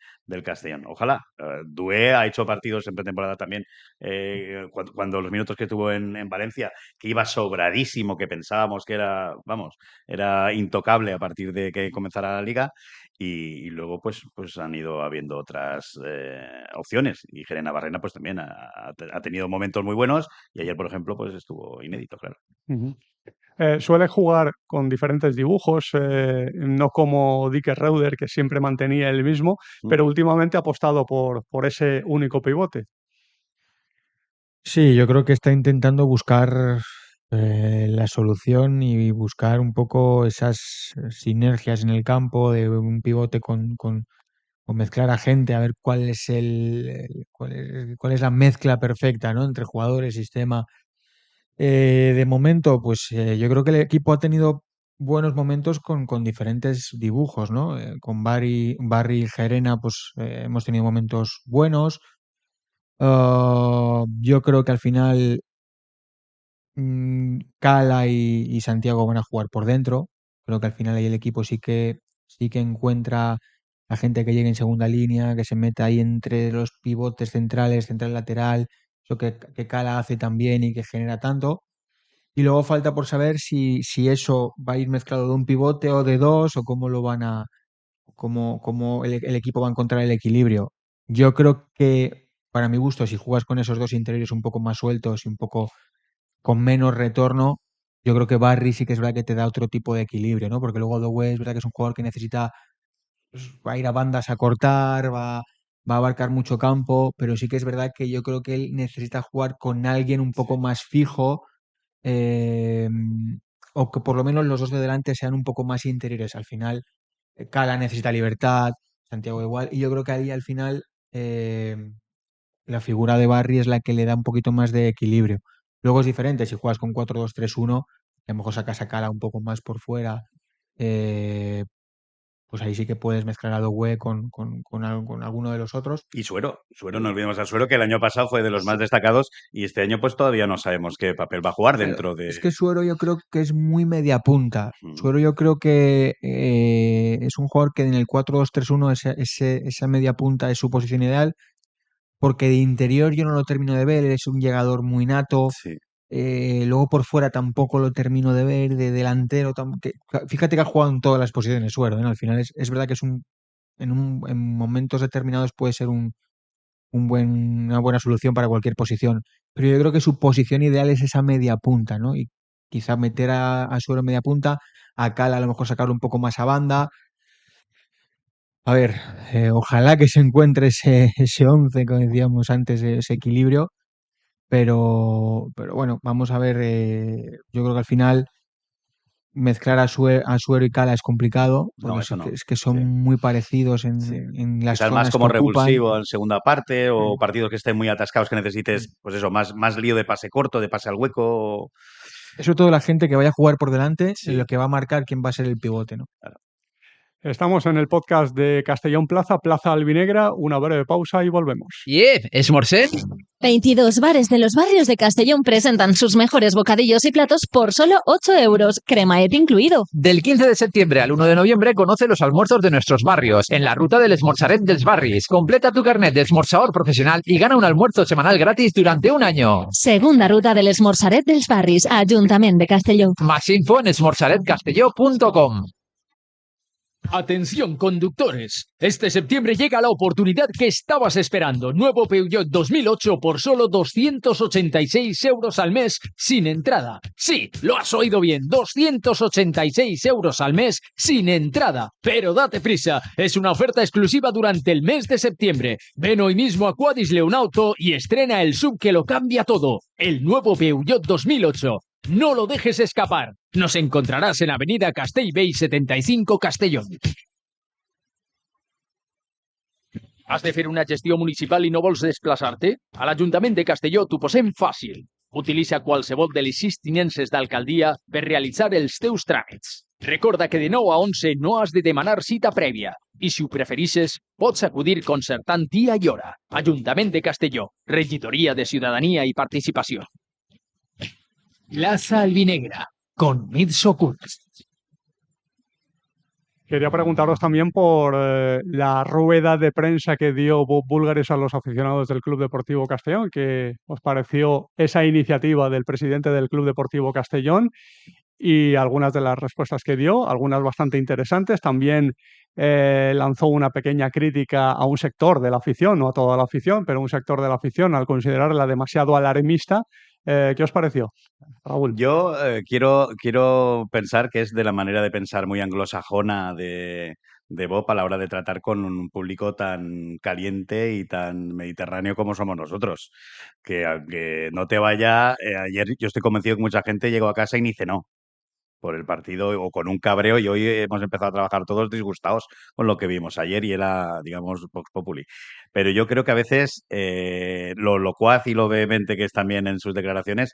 Speaker 1: Castellón. Ojalá. Doué ha hecho partidos en pretemporada también, cuando los minutos que tuvo en Valencia, que iba sobradísimo, que pensábamos que era, vamos, era intocable a partir de que comenzara la liga. Y luego pues han ido habiendo otras opciones y Gerena Barrena pues también ha tenido momentos muy buenos y ayer por ejemplo pues estuvo inédito, claro.
Speaker 3: Ujú. Suele jugar con diferentes dibujos, no como Dick Reuter, que siempre mantenía el mismo, pero últimamente ha apostado por ese único pivote.
Speaker 4: Sí, yo creo que está intentando buscar la solución y buscar un poco esas sinergias en el campo de un pivote con mezclar a gente, a ver cuál es la mezcla perfecta, ¿no? Entre jugadores, sistema. De momento, pues yo creo que el equipo ha tenido buenos momentos con diferentes dibujos, ¿no? Con Barry y Gerena, pues hemos tenido momentos buenos. Yo creo que al final Cala y Santiago van a jugar por dentro, Creo que al final ahí el equipo sí que encuentra a gente que llegue en segunda línea, que se meta ahí entre los pivotes centrales, central lateral, eso que Cala hace también y que genera tanto. Y luego falta por saber si eso va a ir mezclado de un pivote o de dos, o cómo el equipo va a encontrar el equilibrio. Yo creo que, para mi gusto, si juegas con esos dos interiores un poco más sueltos y un poco con menos retorno, yo creo que Barry sí que es verdad que te da otro tipo de equilibrio, ¿no? Porque luego Doué es verdad que es un jugador que necesita, pues, va a ir a bandas a cortar, va a abarcar mucho campo, pero sí que es verdad que yo creo que él necesita jugar con alguien un poco más fijo, eh, o que por lo menos los dos de delante sean un poco más interiores. Al final, Cala necesita libertad, Santiago igual, y yo creo que ahí al final la figura de Barry es la que le da un poquito más de equilibrio. Luego es diferente si juegas con 4-2-3-1, que a lo mejor sacas a Cala un poco más por fuera, eh, pues ahí sí que puedes mezclar a Doué con alguno de los otros.
Speaker 1: Y Suero, no olvidemos a Suero, que el año pasado fue de los más destacados y este año pues todavía no sabemos qué papel va a jugar
Speaker 4: Pero
Speaker 1: dentro de...
Speaker 4: es que Suero yo creo que es muy media punta.
Speaker 1: Mm.
Speaker 4: Suero yo creo que es un jugador que en el 4-2-3-1 esa media punta es su posición ideal, porque de interior yo no lo termino de ver, es un llegador muy nato.
Speaker 1: Sí.
Speaker 4: Luego por fuera tampoco lo termino de ver, de delantero. Fíjate que ha jugado en todas las posiciones Suero, ¿no? Al final es verdad que en momentos determinados puede ser una buena solución para cualquier posición. Pero yo creo que su posición ideal es esa media punta, ¿no? Y quizá meter a Suero en media punta, a Cala a lo mejor sacarlo un poco más a banda. A ver, ojalá que se encuentre ese 11, como decíamos antes, ese equilibrio. Pero bueno, vamos a ver. Yo creo que al final mezclar a Suero y Cala es complicado, porque
Speaker 1: No, eso no.
Speaker 4: es que son
Speaker 1: Sí,
Speaker 4: muy parecidos
Speaker 1: sí.
Speaker 4: en las
Speaker 1: Quizás más
Speaker 4: zonas que
Speaker 1: como
Speaker 4: ocupan.
Speaker 1: revulsivo en segunda parte o
Speaker 4: Mm.
Speaker 1: partidos que estén muy atascados que necesites, pues eso, más lío de pase corto, de pase al hueco.
Speaker 4: Sobre todo la gente que vaya a jugar por delante, en
Speaker 1: Sí,
Speaker 4: lo que va a marcar quién va a ser el pivote, ¿no?
Speaker 1: claro.
Speaker 3: Estamos en el podcast de Castellón Plaza, Plaza Albinegra. Una breve pausa y volvemos.
Speaker 6: ¿Esmorcén?
Speaker 7: 22 bares de los barrios de Castellón presentan sus mejores bocadillos y platos por solo 8 euros, cremaet incluido.
Speaker 6: Del 15 de septiembre al 1 de noviembre conoce los almuerzos de nuestros barrios en la ruta del Esmorzaret dels Barris. Completa tu carnet de esmorzador profesional y gana un almuerzo semanal gratis durante un año.
Speaker 7: Segunda ruta del Esmorzaret dels Barris, Ayuntamiento de Castelló.
Speaker 6: Más info en esmorzaretcastelló.com.
Speaker 2: Atención, conductores. Este septiembre llega la oportunidad que estabas esperando. Nuevo Peugeot 2008 por solo 286 euros al mes sin entrada. Sí, lo has oído bien. 286 euros al mes sin entrada. Pero date prisa. Es una oferta exclusiva durante el mes de septiembre. Ven hoy mismo a Quadis Leonauto y estrena el sub que lo cambia todo. El nuevo Peugeot 2008. No lo dejes escapar. Nos encontrarás en Avenida Castellbell 75, Castellón. Has de fer una gestió municipal i no vols desplaçar-te? A l'Ajuntament de Castelló t'ho posem fàcil. Utilitza qualsevol de les 6 tinences d'alcaldia per realitzar els teus tràmits. Recorda que de 9 a 11 no has de demanar cita prèvia i si ho preferixes, pots acudir concertant dia i hora. Ajuntament de Castelló, Regidoria de Ciutadania i Participació. Plaza Albinegra, con Midso Kurz.
Speaker 3: Quería preguntaros también por la rueda de prensa que dio Bob Búlgaris a los aficionados del Club Deportivo Castellón. ¿Qué os pareció esa iniciativa del presidente del Club Deportivo Castellón? Y algunas de las respuestas que dio, algunas bastante interesantes. También lanzó una pequeña crítica a un sector de la afición, no a toda la afición, pero un sector de la afición al considerarla demasiado alarmista. ¿Qué os pareció, Raúl?
Speaker 1: Yo quiero pensar que es de la manera de pensar muy anglosajona de Bob a la hora de tratar con un público tan caliente y tan mediterráneo como somos nosotros. Que aunque no te vaya, ayer yo estoy convencido que mucha gente llegó a casa y ni cenó por el partido o con un cabreo y hoy hemos empezado a trabajar todos disgustados con lo que vimos ayer y era, digamos, Vox Populi. Pero yo creo que a veces lo locuaz y lo vehemente que es también en sus declaraciones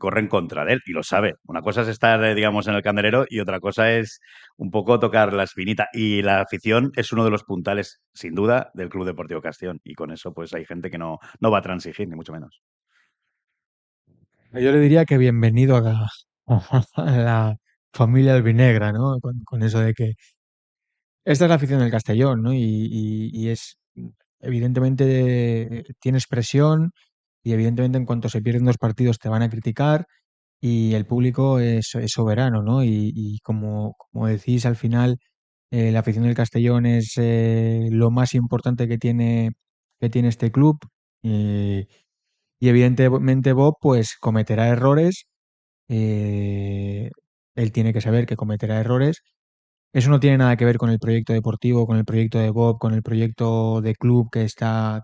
Speaker 1: corre en contra de él y lo sabe. Una cosa es estar, digamos, en el candelero y otra cosa es un poco tocar la espinita. Y la afición es uno de los puntales, sin duda, del Club Deportivo Castellón. Y con eso pues hay gente que no va a transigir, ni mucho menos.
Speaker 4: Yo le diría que bienvenido a la familia albinegra, ¿no? Con eso de que esta es la afición del Castellón, ¿no? Y es, evidentemente, tienes presión y evidentemente en cuanto se pierden 2 partidos te van a criticar y el público es soberano, ¿no? Y como decís, al final la afición del Castellón es lo más importante que tiene este club y evidentemente Bob pues cometerá errores, eh, él tiene que saber que cometerá errores. Eso no tiene nada que ver con el proyecto deportivo, con el proyecto de Bob, con el proyecto de club que está.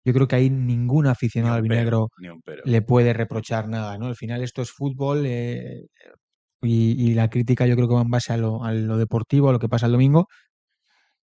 Speaker 4: Yo creo que ahí ningún
Speaker 1: Ni
Speaker 4: aficionado
Speaker 1: un pero,
Speaker 4: albinegro
Speaker 1: ni un pero.
Speaker 4: le puede reprochar nada, ¿no? Al final esto es fútbol y la crítica yo creo que va en base a lo deportivo, a lo que pasa el domingo,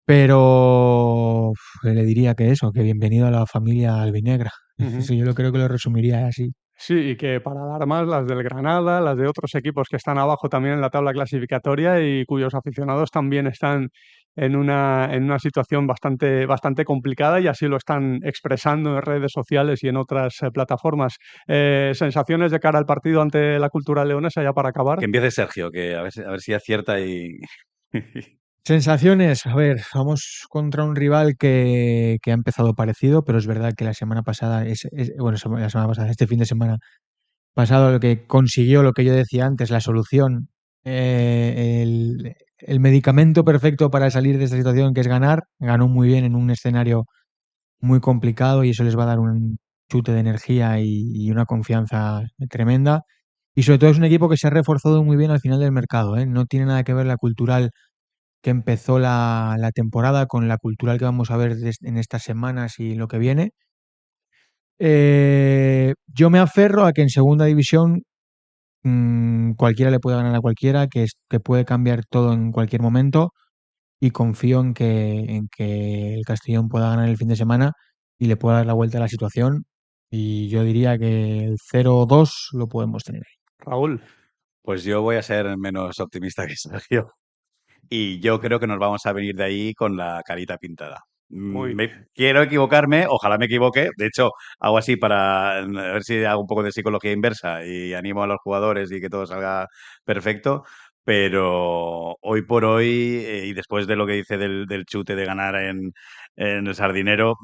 Speaker 4: pero le diría que eso, que bienvenido a la familia albinegra.
Speaker 3: Ujú.
Speaker 4: Eso yo lo creo que lo resumiría así.
Speaker 3: Sí, y que para dar más, las del Granada, las de otros equipos que están abajo también en la tabla clasificatoria y cuyos aficionados también están en una situación bastante complicada y así lo están expresando en redes sociales y en otras plataformas. Sensaciones de cara al partido ante la Cultural Leonesa, ya para acabar.
Speaker 1: Que empiece Sergio, que a ver si acierta y...
Speaker 4: Sensaciones, a ver, vamos contra un rival que ha empezado parecido, pero es verdad que la semana pasada, bueno, la semana pasada, este fin de semana pasado, lo que consiguió, lo que yo decía antes, la solución, el medicamento perfecto para salir de esta situación, que es ganar, ganó muy bien en un escenario muy complicado y eso les va a dar un chute de energía y una confianza tremenda. Y sobre todo es un equipo que se ha reforzado muy bien al final del mercado, ¿eh? No tiene nada que ver la Cultural que empezó la temporada con la Cultural que vamos a ver en estas semanas y lo que viene. Yo me aferro a que en segunda división cualquiera le puede ganar a cualquiera, que puede cambiar todo en cualquier momento y confío en que el Castellón pueda ganar el fin de semana y le pueda dar la vuelta a la situación y yo diría que el 0-2 lo podemos tener ahí.
Speaker 3: Raúl,
Speaker 1: Pues yo voy a ser menos optimista que Sergio. Y yo creo que nos vamos a venir de ahí con la carita pintada.
Speaker 3: muy
Speaker 1: Quiero equivocarme, ojalá me equivoque. De hecho, hago así para ver si hago un poco de psicología inversa y animo a los jugadores y que todo salga perfecto. Pero hoy por hoy, y después de lo que dice del chute de ganar en el Sardinero,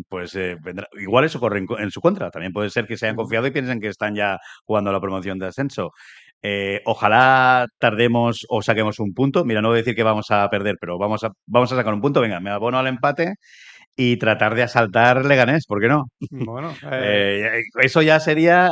Speaker 1: pues igual eso corre en su contra. También puede ser que se hayan confiado y piensen que están ya jugando a la promoción de ascenso. Ojalá tardemos o saquemos un punto. Mira, no voy a decir que vamos a perder, pero vamos a sacar un punto. Venga, me abono al empate y tratar de asaltar Leganés, ¿por qué no?
Speaker 3: bueno.
Speaker 1: Eso ya sería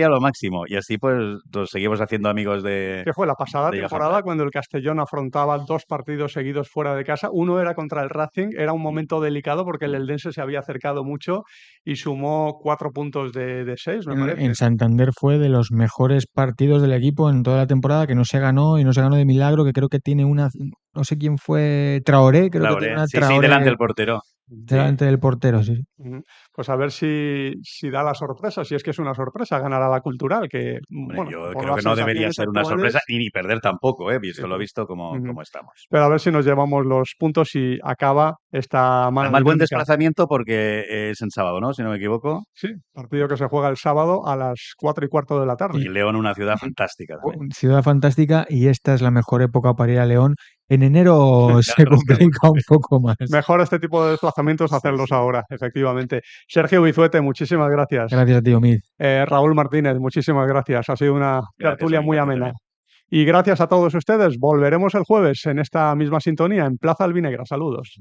Speaker 1: lo máximo. Y así pues nos seguimos haciendo amigos de,
Speaker 3: Que fue la pasada
Speaker 1: de Johan
Speaker 3: temporada
Speaker 1: Prat.
Speaker 3: cuando el Castellón afrontaba 2 partidos seguidos fuera de casa. Uno era contra el Racing, era un momento delicado porque el Eldense se había acercado mucho y sumó 4 puntos de 6, me parece.
Speaker 4: En Santander fue de los mejores partidos del equipo en toda la temporada, que no se ganó y no se ganó de milagro, que creo que tiene no sé quién fue, Traoré, creo que tiene
Speaker 1: Traoré.
Speaker 4: una
Speaker 1: Sí,
Speaker 4: Traoré
Speaker 1: delante del portero.
Speaker 4: delante del portero, sí.
Speaker 3: Ujú. Pues a ver si da la sorpresa, si es que es una sorpresa ganar a la Cultural, que,
Speaker 1: Hombre,
Speaker 3: bueno,
Speaker 1: yo
Speaker 3: por
Speaker 1: creo que
Speaker 3: las
Speaker 1: no debería
Speaker 3: sensaciones
Speaker 1: ser una sorpresa
Speaker 3: actuales,
Speaker 1: y ni perder tampoco, visto lo
Speaker 3: sí.
Speaker 1: visto como
Speaker 3: Ujú.
Speaker 1: estamos.
Speaker 3: Pero a ver si nos llevamos los puntos y acaba esta mala
Speaker 1: Además, buen
Speaker 3: dinámica.
Speaker 1: desplazamiento porque es en sábado, ¿no? Si no me equivoco.
Speaker 3: Sí, partido que se juega el sábado a las 4:15 de la tarde.
Speaker 1: Y León, una ciudad fantástica también.
Speaker 4: Ciudad fantástica y esta es la mejor época para ir a León. En enero se complica un poco más.
Speaker 3: Mejor este tipo de desplazamientos hacerlos ahora, efectivamente. Sergio Bizuete, muchísimas gracias.
Speaker 4: Gracias a ti, Omid.
Speaker 3: Raúl Martínez, muchísimas gracias. Ha sido una tertulia muy
Speaker 1: Gracias
Speaker 3: amena.
Speaker 1: también.
Speaker 3: Y gracias a todos ustedes. Volveremos el jueves en esta misma sintonía en Plaza Albinegra. Saludos.